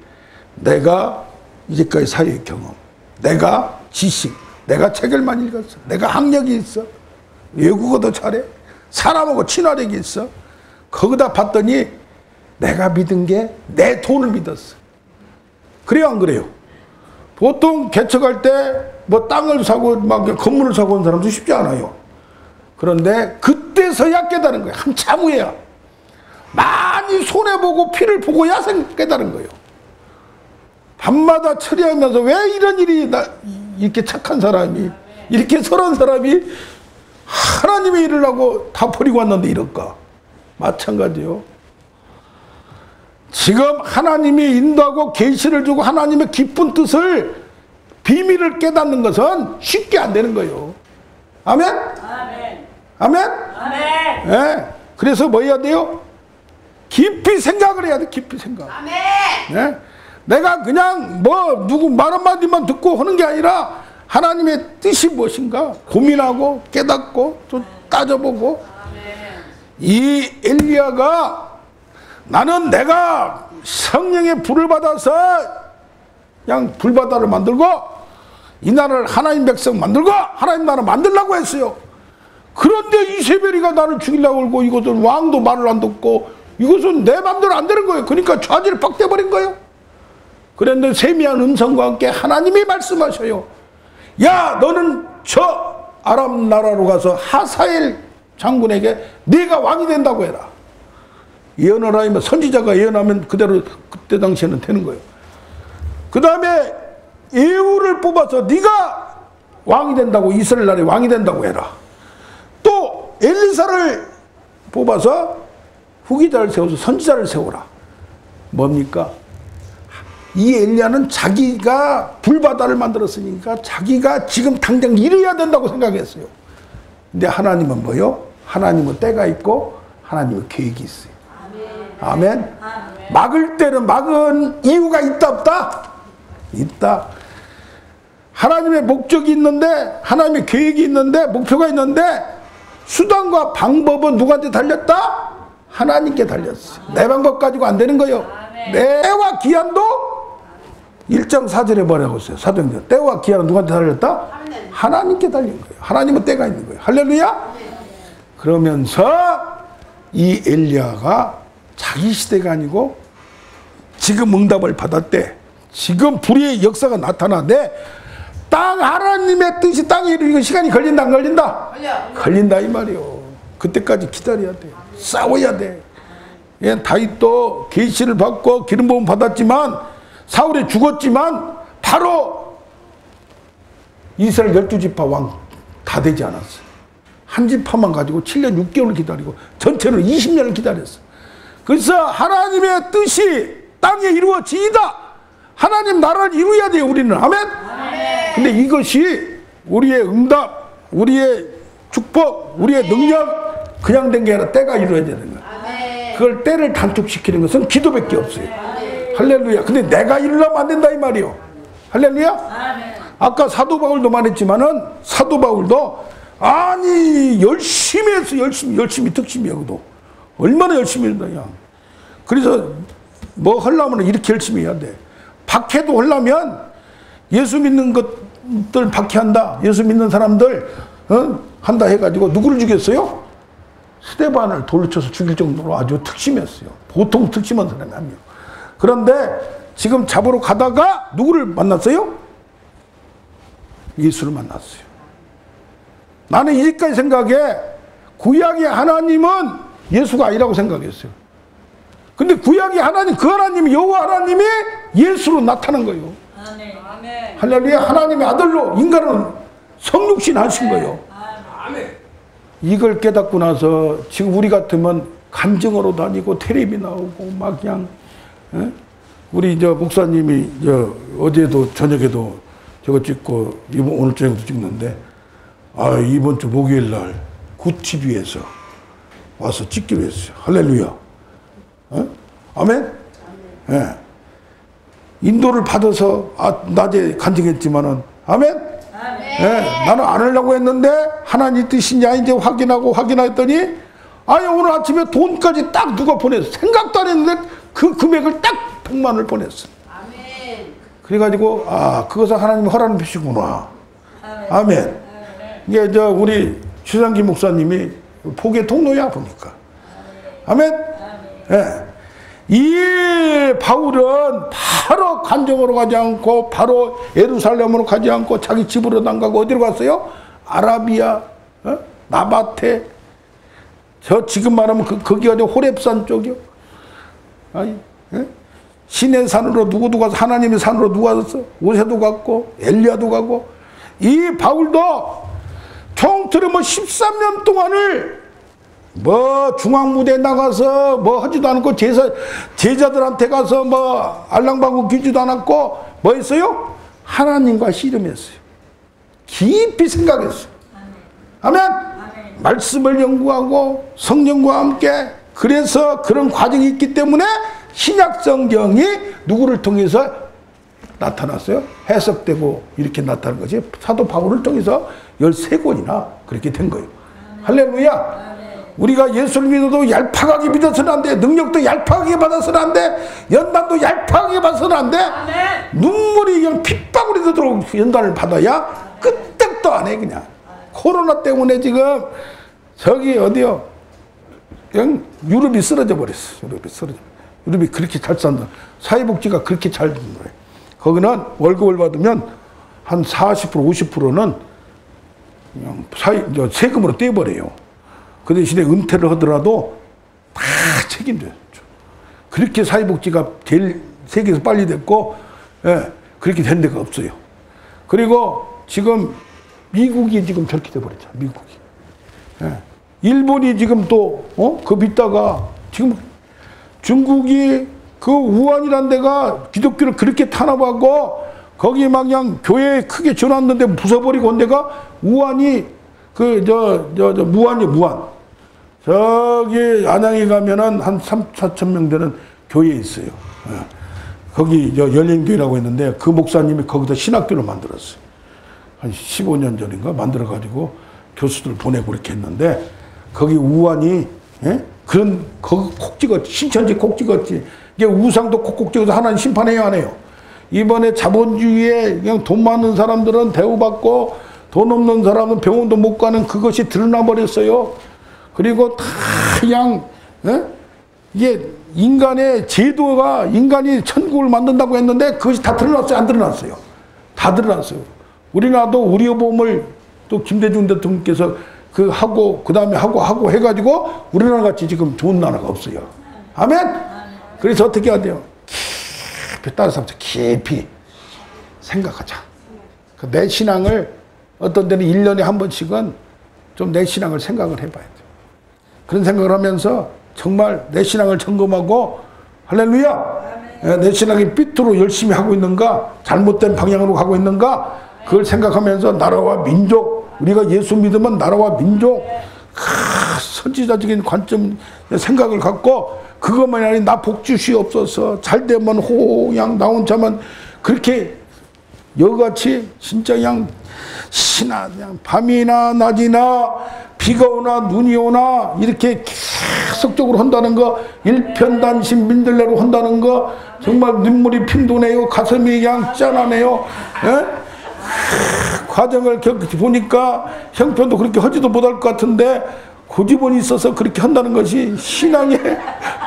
내가 이제까지 사회 경험, 내가 지식, 내가 책을 많이 읽었어, 내가 학력이 있어, 외국어도 잘해, 사람하고 친화력이 있어. 거기다 봤더니 내가 믿은 게 내 돈을 믿었어. 그래요 안 그래요? 보통 개척할 때 뭐 땅을 사고 막 건물을 사고 온 사람도 쉽지 않아요. 그런데 그때서야 깨달은 거예요. 한참 후에야. 많이 손해보고 피를 보고야 깨달은 거예요. 밤마다 처리하면서 왜 이런 일이 이렇게 착한 사람이, 이렇게 선한 사람이 하나님의 일을 하고 다 버리고 왔는데 이럴까? 마찬가지요. 지금 하나님이 인도하고 계시를 주고 하나님의 깊은 뜻을, 비밀을 깨닫는 것은 쉽게 안 되는 거예요. 아멘? 아멘. 아멘? 아멘. 네. 그래서 뭐 해야 돼요? 깊이 생각을 해야 돼. 깊이 생각. 아멘. 네? 내가 그냥 뭐 누구 말 한마디만 듣고 하는 게 아니라 하나님의 뜻이 무엇인가 고민하고 깨닫고 또 따져보고. 이 엘리야가 나는 내가 성령의 불을 받아서 그냥 불바다를 만들고 이 나라를 하나님 백성 만들고 하나님 나라 만들려고 했어요. 그런데 이세벨이가 나를 죽이려고 하고 이것은 왕도 말을 안 듣고 이것은 내 맘대로 안 되는 거예요. 그러니까 좌지를 팍 떼버린 거예요. 그런데 세미한 음성과 함께 하나님이 말씀하셔요. 야, 너는 저 아람 나라로 가서 하사엘 장군에게 네가 왕이 된다고 해라. 예언을 하면 선지자가 예언하면 그대로 그때 당시에는 되는 거예요. 그 다음에 예후를 뽑아서 네가 왕이 된다고, 이스라엘 나라의 왕이 된다고 해라. 또 엘리사를 뽑아서 후기자를 세워서 선지자를 세워라. 뭡니까? 이 엘리야는 자기가 불바다를 만들었으니까 자기가 지금 당장 이뤄야 된다고 생각했어요. 근데 하나님은 뭐요? 하나님은 때가 있고 하나님은 계획이 있어요. 아멘. 아멘. 아멘. 막을 때는 막은 이유가 있다 없다? 있다. 하나님의 목적이 있는데, 하나님의 계획이 있는데, 목표가 있는데 수단과 방법은 누구한테 달렸다? 하나님께 달렸어. 내 방법 가지고 안 되는 거예요. 때와 기한도 1장 4절에 뭐라고 했어요? 사도행전. 때와 기한은 누구한테 달렸다? 하나님께 달린 거예요. 하나님은 때가 있는 거예요. 할렐루야. 그러면서 이 엘리야가 자기 시대가 아니고 지금 응답을 받았대. 지금 불의의 역사가 나타나는데 땅 하나님의 뜻이 땅에 이르는 시간이 걸린다 안 걸린다? 걸린다 이 말이요. 그때까지 기다려야 돼. 싸워야 돼. 예, 다윗도 계시를 받고 기름 부음 받았지만 사울이 죽었지만 바로 이스라엘 12지파 왕 다 되지 않았어. 한 지파만 가지고 7년 6개월을 기다리고 전체로 20년을 기다렸어. 그래서 하나님의 뜻이 땅에 이루어지이다. 하나님 나라를 이루어야 돼요, 우리는. 아멘? 근데 이것이 우리의 응답, 우리의 축복, 우리의 능력, 그냥 된 게 아니라 때가 이루어져야 되는 거예요. 그걸 때를 단축시키는 것은 기도밖에 없어요. 할렐루야. 근데 내가 이루려면 안 된다 이 말이요. 할렐루야. 아까 사도 바울도 말했지만은 사도 바울도 아니 열심히 해서 열심히 특심이하고도 얼마나 열심히 한다. 그래서 뭐 하려면 이렇게 열심히 해야 돼. 박해도 하려면 예수 믿는 것들 박해한다. 예수 믿는 사람들 한다 해가지고 누구를 죽였어요? 스데반을 돌로 쳐서 죽일 정도로 아주 특심했어요. 보통 특심한 사람이 아니에요. 그런데 지금 잡으러 가다가 누구를 만났어요? 예수를 만났어요. 나는 이제까지 생각에 구약의 하나님은 예수가 아니라고 생각했어요. 근데 구약의 하나님, 그 하나님이 여호와 하나님이 예수로 나타난 거예요. 아멘. 할렐루야. 하나님의 아들로 인간은 성육신 하신 거예요. 아멘. 이걸 깨닫고 나서 지금 우리 같으면 간증으로 다니고 텔레비 나오고 막 그냥 우리 목사님이 어제도 저녁에도 저거 찍고 오늘 저녁도 찍는데 이번 주 목요일 날 굿TV에서 와서 찍기로 했어요. 할렐루야. 아멘? 예. 인도를 받아서 낮에 간증했지만은 아멘? 예, 나는 안 하려고 했는데 하나님 뜻이냐 이제 확인했더니 오늘 아침에 돈까지 딱 누가 보냈어. 생각도 안 했는데 그 금액을 딱 100만 원을 보냈어. 아멘. 그래가지고 그것은 하나님이 허락하는 것이구나. 아멘. 이게 우리 최상기 목사님이 복의 통로야 보니까. 아멘. 예. 이 바울은 바로 간정으로 가지 않고 바로 예루살렘으로 가지 않고 자기 집으로 안 가고 어디로 갔어요? 아라비아, 나바테, 저 지금 말하면 거기가 호렙산 쪽이요. 신의 산으로 누구도 가서 하나님의 산으로 누가 갔어? 모세도 갔고 엘리야도 가고. 이 바울도 총 들으면 13년 동안을 중앙무대에 나가서 하지도 않고 제자들한테 가서 알랑방구 기지도 않았고 했어요? 하나님과 씨름했어요. 깊이 생각했어요. 아멘. 말씀을 연구하고 성령과 함께 그래서 그런 과정이 있기 때문에 신약 성경이 누구를 통해서 나타났어요? 해석되고 이렇게 나타난 것이 사도 바울을 통해서 13권이나 그렇게 된 거예요. 할렐루야. 우리가 예수를 믿어도 얄팍하게 믿어서는 안 돼. 능력도 얄팍하게 받아서는 안 돼. 연단도 얄팍하게 받아서는 안 돼. 눈물이 그냥 핏방울이 되도록 연단을 받아야 끄떡도 안 해 그냥. 코로나 때문에 지금 저기 어디요? 그냥 유럽이 쓰러져 버렸어. 유럽이 그렇게 잘 산다. 사회복지가 그렇게 잘 되는 거예요. 거기는 월급을 받으면 한 40% 50%는 그냥 세금으로 떼버려요. 그 대신에 은퇴를 하더라도 다 책임져요. 그렇게 사회복지가 제일 세계에서 빨리 됐고, 그렇게 된 데가 없어요. 그리고 지금 미국이 지금 저렇게 돼버렸죠. 미국이. 일본이 지금 또, 그 빗다가 지금 중국이 그 우한이라는 데가 기독교를 그렇게 탄압하고 거기 막 그냥 교회 크게 지어놨는데 부숴버리고 온 데가 우한이 무한이 무한. 저기 안양에 가면은 한 3,4천 명 되는 교회에 있어요. 거기 열린교회라고 했는데 그 목사님이 거기다 신학교를 만들었어요. 한 15년 전인가 만들어가지고 교수들 보내고 그렇게 했는데 거기 우한이 그런 거기 콕 찍었지. 신천지 콕 찍었지. 이게 우상도 콕콕 찍어서 하나님 심판해요 안 해요? 이번에 자본주의에 그냥 돈 많은 사람들은 대우받고 돈 없는 사람은 병원도 못 가는 그것이 드러나 버렸어요. 그리고 다 그냥 이게 인간의 제도가 인간이 천국을 만든다고 했는데 그것이 다 드러났어요? 안 드러났어요? 다 드러났어요. 우리나라도 우리 보험을 또 김대중 대통령께서 하고 그 다음에 하고 해가지고 우리나라 같이 지금 좋은 나라가 없어요. 아멘? 그래서 어떻게 해야 돼요? 깊이 다른 사람한테 깊이 생각하자. 내 신앙을 어떤 데는 1년에 한 번씩은 좀 내 신앙을 생각을 해봐야 돼. 그런 생각을 하면서 정말 내 신앙을 점검하고 할렐루야. 내 신앙이 삐뚤어 열심히 하고 있는가, 잘못된 방향으로 가고 있는가, 그걸 생각하면서 나라와 민족, 우리가 예수 믿으면 나라와 민족, 선지자적인 관점, 생각을 갖고 그것만이 아니라 나 복 주시옵소서, 잘되면 호양 나온 자만, 그렇게 여같이 진짜 그냥 신앙, 그냥 밤이나 낮이나 비가 오나 눈이 오나 이렇게 계속적으로 한다는 거, 일편단심 민들레로 한다는 거, 정말 눈물이 핀도네요. 가슴이 그냥 짠하네요. 과정을 보니까 형편도 그렇게 하지도 못할 것 같은데 고집은 있어서 그렇게 한다는 것이 신앙의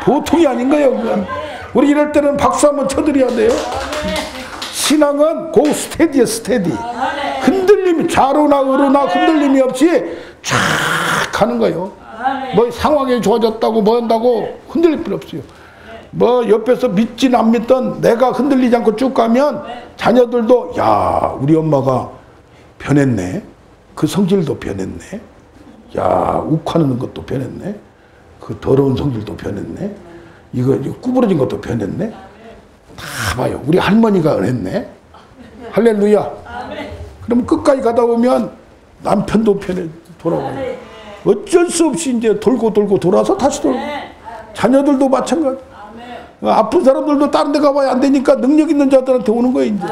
보통이 아닌 거예요. 우리 이럴 때는 박수 한번 쳐드려야 돼요. 신앙은 고 스테디에 스테디. 흔들림이 좌로나 우로나 흔들림이 없이 쫙 가는 거예요. 뭐 상황이 좋아졌다고 뭐 한다고 흔들릴 필요 없어요. 뭐 옆에서 믿진 안 믿던 내가 흔들리지 않고 쭉 가면 자녀들도 야 우리 엄마가 변했네. 그 성질도 변했네. 야 욱하는 것도 변했네. 그 더러운 성질도 변했네. 이거 구부러진 것도 변했네. 다 봐요. 우리 할머니가 그랬네. 할렐루야. 그럼 끝까지 가다 보면 남편도 편해 돌아와요. 어쩔 수 없이 이제 돌고 돌아서 다시 돌고. 자녀들도 마찬가지. 아픈 사람들도 다른 데 가봐야 안 되니까 능력 있는 자들한테 오는 거예요, 이제.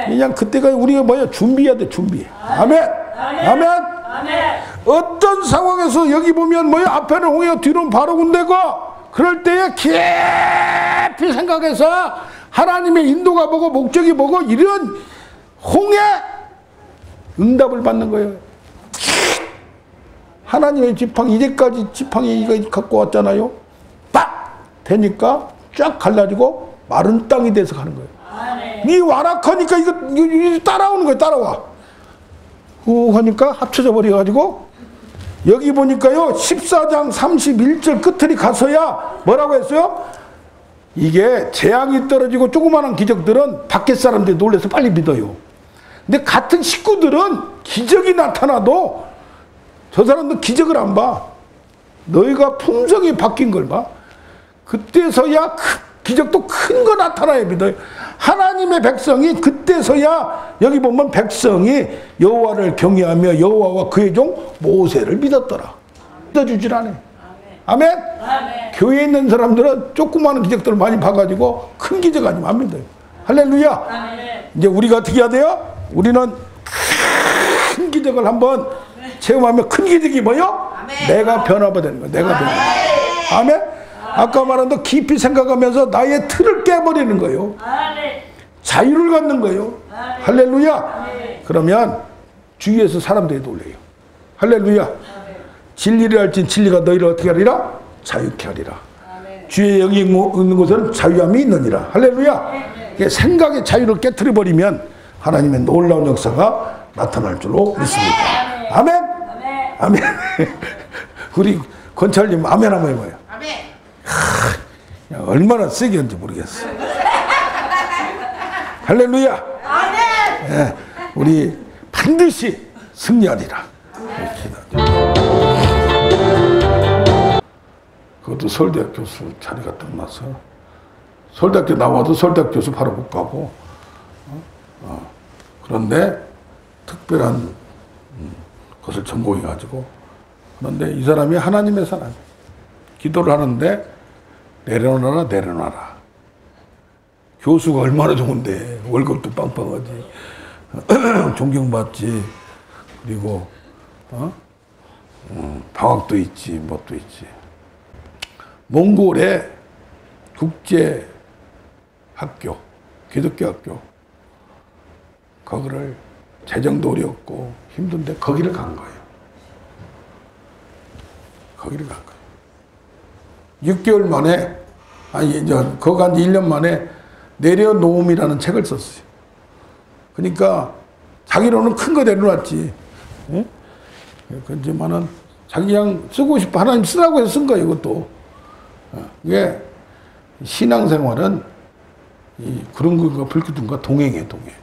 그냥 그때가 우리가 뭐야? 준비해야 돼, 준비. 아멘! 아멘! 어떤 상황에서 여기 보면 뭐야? 앞에는 홍해, 뒤로는 바로 군대고, 그럴 때에 깊이 생각해서 하나님의 인도가 뭐고, 목적이 뭐고, 이런 홍해 응답을 받는 거예요. 하나님의 지팡이, 이제까지 지팡이 이거 갖고 왔잖아요. 딱! 되니까 쫙 갈라지고 마른 땅이 돼서 가는 거예요. 이 완악하니까 이거 따라오는 거예요. 따라와. 후 하니까 합쳐져 버려가지고 여기 보니까요 14장 31절 끝을 가서야 뭐라고 했어요? 이게 재앙이 떨어지고 조그마한 기적들은 밖에 사람들이 놀라서 빨리 믿어요. 근데 같은 식구들은 기적이 나타나도 저 사람들 기적을 안 봐. 너희가 품성이 바뀐 걸 봐. 그때서야 기적도 큰 거 나타나야 믿어요. 하나님의 백성이 그때서야 여기 보면 백성이 여호와를 경외하며 여호와와 그의 종 모세를 믿었더라. 믿어주질 않아요. 아멘? 아멘. 교회에 있는 사람들은 조그마한 기적들을 많이 봐가지고 큰 기적 아니면 안 믿어요. 할렐루야. 아멘. 이제 우리가 어떻게 해야 돼요? 우리는 큰 기적을 한번 체험하면 큰 기적이 뭐요? 아멘. 내가 변화되는 거야. 내가 변화. 아멘. 아까 말한 더 깊이 생각하면서 나의 틀을 깨버리는 거예요. 자유를 갖는 거예요. 할렐루야. 그러면 주위에서 사람들이 놀래요. 할렐루야. 진리를 할진 진리가 너희를 어떻게 하리라? 자유케 하리라. 주의 영이 있는 곳은 자유함이 있느니라. 할렐루야. 생각의 자유를 깨트려버리면 하나님의 놀라운 역사가 나타날 줄로 믿습니다. 아멘. 아멘. 우리 권찰님 아멘 한번 해봐요. 야, 얼마나 세게 하는지 모르겠어. 할렐루야. 아멘. 예, 우리 반드시 승리하리라. 그것도 서울대학 교수 자리가 딱 나서 서울대학교 나와도 서울대학 교수 바로 못 가고 그런데 특별한 것을 전공해가지고 그런데 이 사람이 하나님의 사람 기도를 하는데 내려놔라. 교수가 얼마나 좋은데 월급도 빵빵하지 존경받지 그리고 방학도 있지 뭣도 있지. 몽골의 국제 학교 기독교 학교 거기를 재정도 어렵고 힘든데 거기를 간 거예요. 거기를 간 거예요. 6개월 만에, 거기 간 1년 만에 내려놓음이라는 책을 썼어요. 그러니까 자기로는 큰 거 내려놨지. 예? 그렇지만은 자기 그냥 쓰고 싶어. 하나님 쓰라고 해서 쓴 거예요, 이것도. 이게 신앙생활은 이 구름 그릇과 불기둥과 동행해, 동행.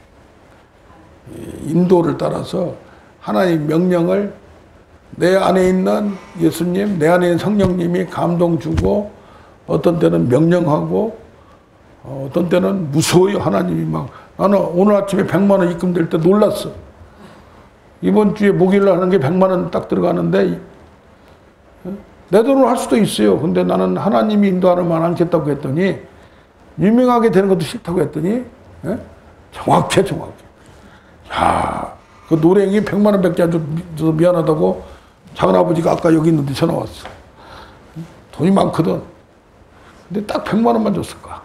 인도를 따라서 하나님 명령을 내 안에 있는 예수님, 내 안에 있는 성령님이 감동 주고 어떤 때는 명령하고 어떤 때는 무서워요. 하나님이 막. 나는 오늘 아침에 100만 원 입금될 때 놀랐어. 이번 주에 목요일날 하는 게 100만 원 딱 들어가는데 내 돈으로 할 수도 있어요. 근데 나는 하나님이 인도하는만 않겠다고 했더니 유명하게 되는 것도 싫다고 했더니 정확해. 야, 그 노랭이 100만 원밖에 안 줘서 미안하다고 작은아버지가 아까 여기 있는데 전화 왔어. 돈이 많거든. 근데 딱 100만 원만 줬을까.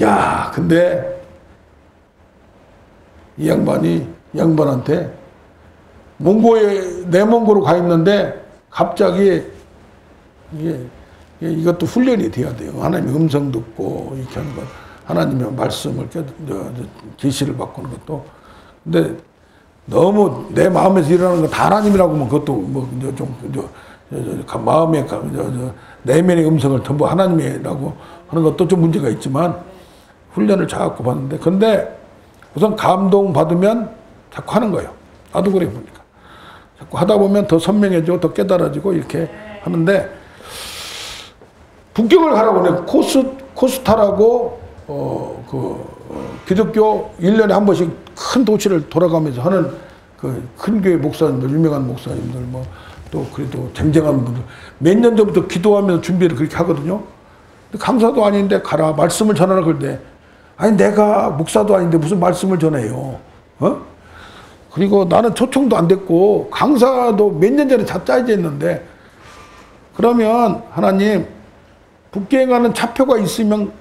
야, 근데 이 양반한테 내몽고로 가 있는데 갑자기 이것도 훈련이 돼야 돼요. 하나님의 음성 듣고 이렇게 하는 것, 하나님의 말씀을 계시를 바꾸는 것도. 근데 너무 내 마음에서 일어나는 거 다 하나님이라고 하면 그것도 마음의 내면의 음성을 전부 하나님이라고 하는 것도 좀 문제가 있지만 훈련을 자꾸 받는데, 근데 우선 감동 받으면 자꾸 하는 거예요. 나도 그래 보니까. 자꾸 하다 보면 더 선명해지고 더 깨달아지고 이렇게 하는데, 북경을 가라고 해. 코스타라고 기독교 1년에 한 번씩 큰 도시를 돌아가면서 하는 그 큰 교회 목사님들, 유명한 목사님들, 뭐 또 그래도 쟁쟁한 분들 몇 년 전부터 기도하면서 준비를 그렇게 하거든요. 근데 강사도 아닌데 가라, 말씀을 전하라 그럴 때, 아니 내가 목사도 아닌데 무슨 말씀을 전해요. 그리고 나는 초청도 안 됐고 강사도 몇 년 전에 다 짜여져 있는데, 그러면 하나님 북경에 가는 차표가 있으면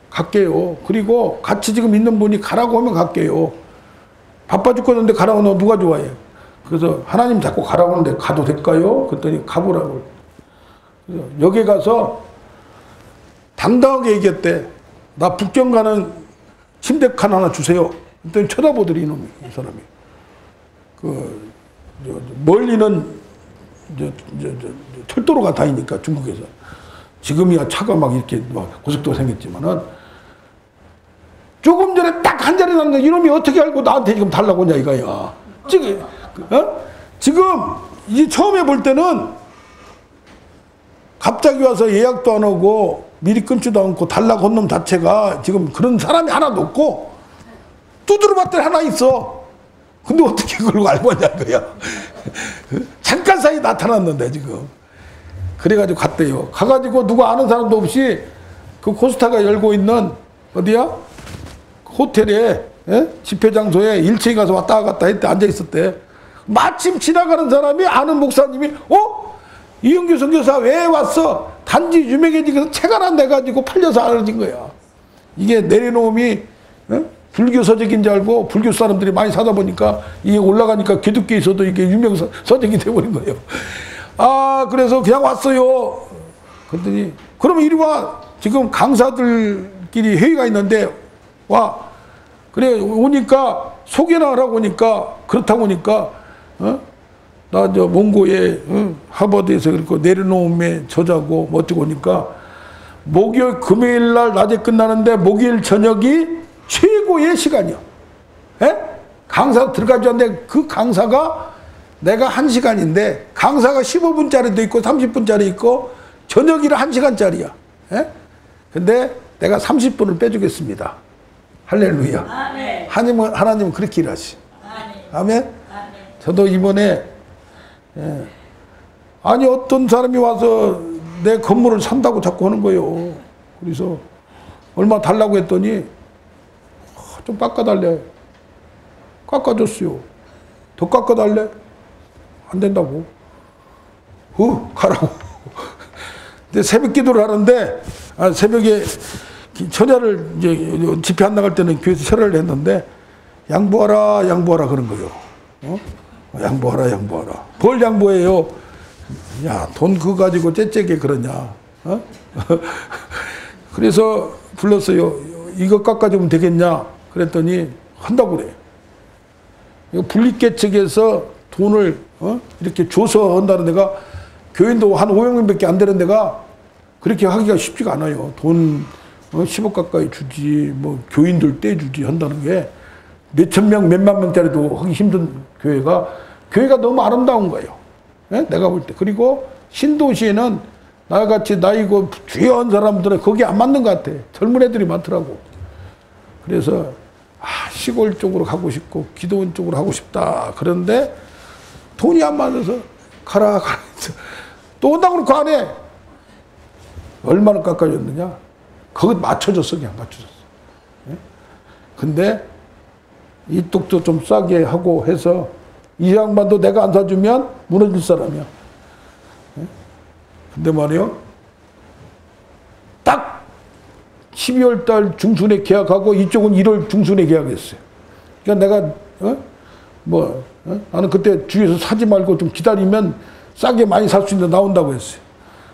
갈게요. 그리고 같이 지금 있는 분이 가라고 하면 갈게요. 바빠 죽겠는데 가라고 하면 누가 좋아해? 그래서 하나님 자꾸 가라고 하는데 가도 될까요? 그랬더니 가보라고. 그래서 여기 가서 당당하게 얘기했대. 나 북경 가는 침대 칸 하나 주세요. 그랬더니 쳐다보더니 이놈이, 이 사람이. 멀리는 철도로가 다니니까 중국에서. 지금이야 차가 막 이렇게 막 고속도로 생겼지만은 조금 전에 딱 한 자리 났는데 이놈이 어떻게 알고 나한테 지금 달라고 하냐 이거야. 지금 이 처음에 볼 때는 갑자기 와서 예약도 안 하고 미리 끊지도 않고 달라고 한 놈 자체가 지금 그런 사람이 하나도 없고, 두드려 봤더니 하나 있어. 근데 어떻게 그걸 알고 왔냐 이거야. 잠깐 사이 나타났는데 지금. 그래가지고 갔대요. 가가지고 누구 아는 사람도 없이 그 코스타가 열고 있는 어디야? 호텔에, 집회 장소에 1층에 가서 왔다 갔다 했대. 앉아 있었대. 마침 지나가는 사람이 아는 목사님이 이영규 선교사 왜 왔어? 단지 유명해지면서 책 하나 내가지고 팔려서 알아진 거야. 이게 내려놓음이 불교 서적인 줄 알고 불교 사람들이 많이 사다 보니까 이게 올라가니까 기독교에서도 이게 유명 서적이 돼버린 거예요. 아, 그래서 그냥 왔어요. 그랬더니 그러면 이리 와. 지금 강사들끼리 회의가 있는데 와. 그래 오니까 소개나 하라고 하니까 그렇다고 하니까 나 저 몽고에 하버드에서 그렇고 내려놓음의 저자고 뭐 어쩌고 하니까 목요일 금요일 날 낮에 끝나는데 목요일 저녁이 최고의 시간이야. 강사 들어가지 않는데 그 강사가 내가 1시간인데 강사가 15분짜리도 있고 30분짜리 있고 저녁이라 1시간짜리야. 근데 내가 30분을 빼주겠습니다. 할렐루야. 아멘. 하나님은 그렇게 일하시. 아멘. 아멘. 저도 이번에 아니 어떤 사람이 와서 내 건물을 산다고 자꾸 하는 거예요. 그래서 얼마 달라고 했더니 좀 깎아달래. 깎아줬어요. 더 깎아달래. 안 된다고. 가라고. 근데 새벽 기도를 하는데 새벽에 처녀를 이제 집회 안 나갈 때는 교회에서 철회를 했는데 양보하라 그런 거예요. 양보하라. 뭘 양보해요? 야, 돈 그거 가지고 째째게 그러냐? 그래서 불렀어요. 이거 깎아주면 되겠냐? 그랬더니 한다고 그래. 분리계 측에서 돈을 이렇게 줘서 한다는 데가 교인도 한 500명밖에 안 되는 데가 그렇게 하기가 쉽지가 않아요. 돈 10억 가까이 주지, 뭐 교인들 떼주지 한다는 게 몇천 명, 몇만 명짜리도 하기 힘든 교회가 교회가 너무 아름다운 거예요. 예? 내가 볼 때. 그리고 신도시에는 나같이 나이고 주요한 사람들은 거기 안 맞는 것 같아. 젊은 애들이 많더라고. 그래서 시골 쪽으로 가고 싶고 기도원 쪽으로 하고 싶다. 그런데 돈이 안 맞아서 가라 해서 또 온다고 그러고 안 해. 얼마나 깎아줬느냐? 거기 맞춰줬어. 그냥 맞춰줬어. 예? 근데 이쪽도 좀 싸게 하고 해서 이 양반도 내가 안 사주면 무너질 사람이야. 예? 근데 말이요, 딱 12월 달 중순에 계약하고 이쪽은 1월 중순에 계약했어요. 그러니까 내가 나는 그때 주위에서 사지 말고 좀 기다리면 싸게 많이 살 수 있는데 나온다고 했어요.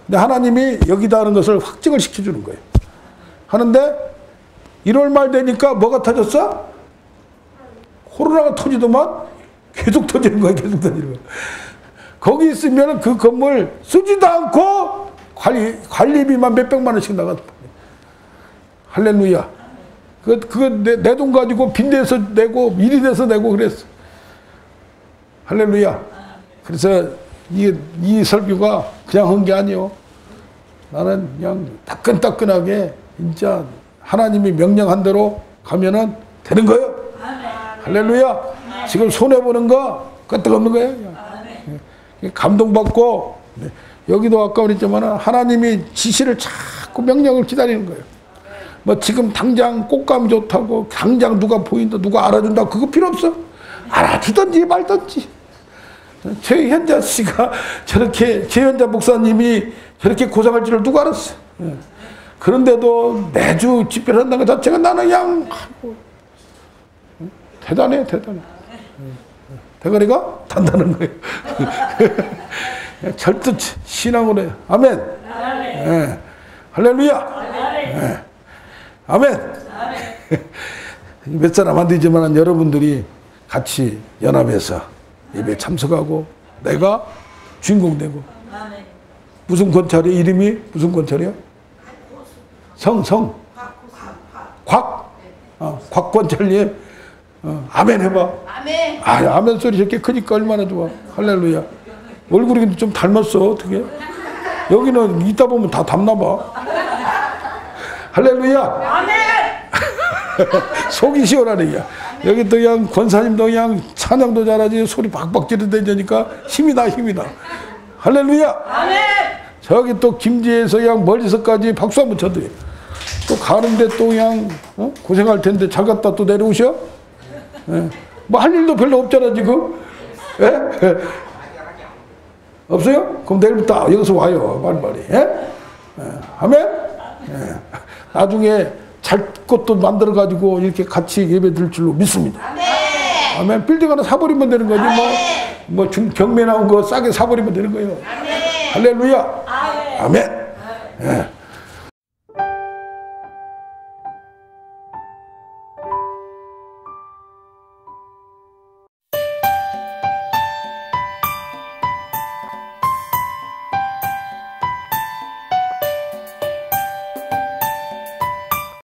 근데 하나님이 여기다 하는 것을 확증을 시켜주는 거예요. 하는데 1월 말 되니까 뭐가 터졌어? 코로나가 터지더만 계속 터지는 거야. 계속 터지는 거야. 거기 있으면 그 건물 쓰지도 않고 관리비만 몇백만 원씩 나가서 할렐루야. 그거 내 돈 가지고 빈대서 내고 일이 돼서 내고 그랬어. 할렐루야. 그래서 이 설교가 그냥 한 게 아니요. 나는 그냥 따끈따끈하게 진짜 하나님이 명령한 대로 가면은 되는 거예요. 할렐루야. 지금 손해보는 거 끄떡없는 거예요. 감동받고, 여기도 아까 그랬지만 하나님이 지시를 자꾸 명령을 기다리는 거예요. 뭐 지금 당장 꽃감 좋다고 당장 누가 보인다 누가 알아준다 그거 필요 없어. 알아주든지 말든지. 최현자 씨가 저렇게 최현자 목사님이 저렇게 고생할 줄을 누가 알았어. 그런데도 매주 집회를 한다는 것 자체가 나는 그냥 대단해. 대가리가 단단한 거예요. 절대 신앙으로 해요. 아멘. 네. 할렐루야. 네. 아멘. 몇 사람 안 되지만 여러분들이 같이 연합해서 예배 참석하고 내가 주인공 되고. 무슨 권찰이야? 이름이 무슨 권찰이야? 곽권찰님. 아멘 해봐. 아멘. 아멘 소리 저렇게 크니까 얼마나 좋아. 할렐루야. 얼굴이 좀 닮았어. 어떻게? 여기는 있다 보면 다 닮나 봐. 할렐루야. 아멘. 속이 시원하네. 야. 여기 또 그냥 권사님도 그냥 찬양도 잘하지 소리 박박 지르다니까 힘이다. 할렐루야. 아멘. 저기 또 김제에서 그냥 멀리서까지 박수 한번 쳐드려. 또 가는데 또 그냥 고생할 텐데 잘 갔다 또 내려오셔? 예. 뭐 할 일도 별로 없잖아 지금. 예? 없어요? 그럼 내일부터 여기서 와요. 빨리. 예? 아멘? 예. 나중에 잘 것도 만들어 가지고 이렇게 같이 예배 드릴 줄로 믿습니다. 아멘. 빌딩 하나 사버리면 되는 거지. 뭐 경매 나온 거 싸게 사버리면 되는 거예요. 할렐루야. 아멘. 예.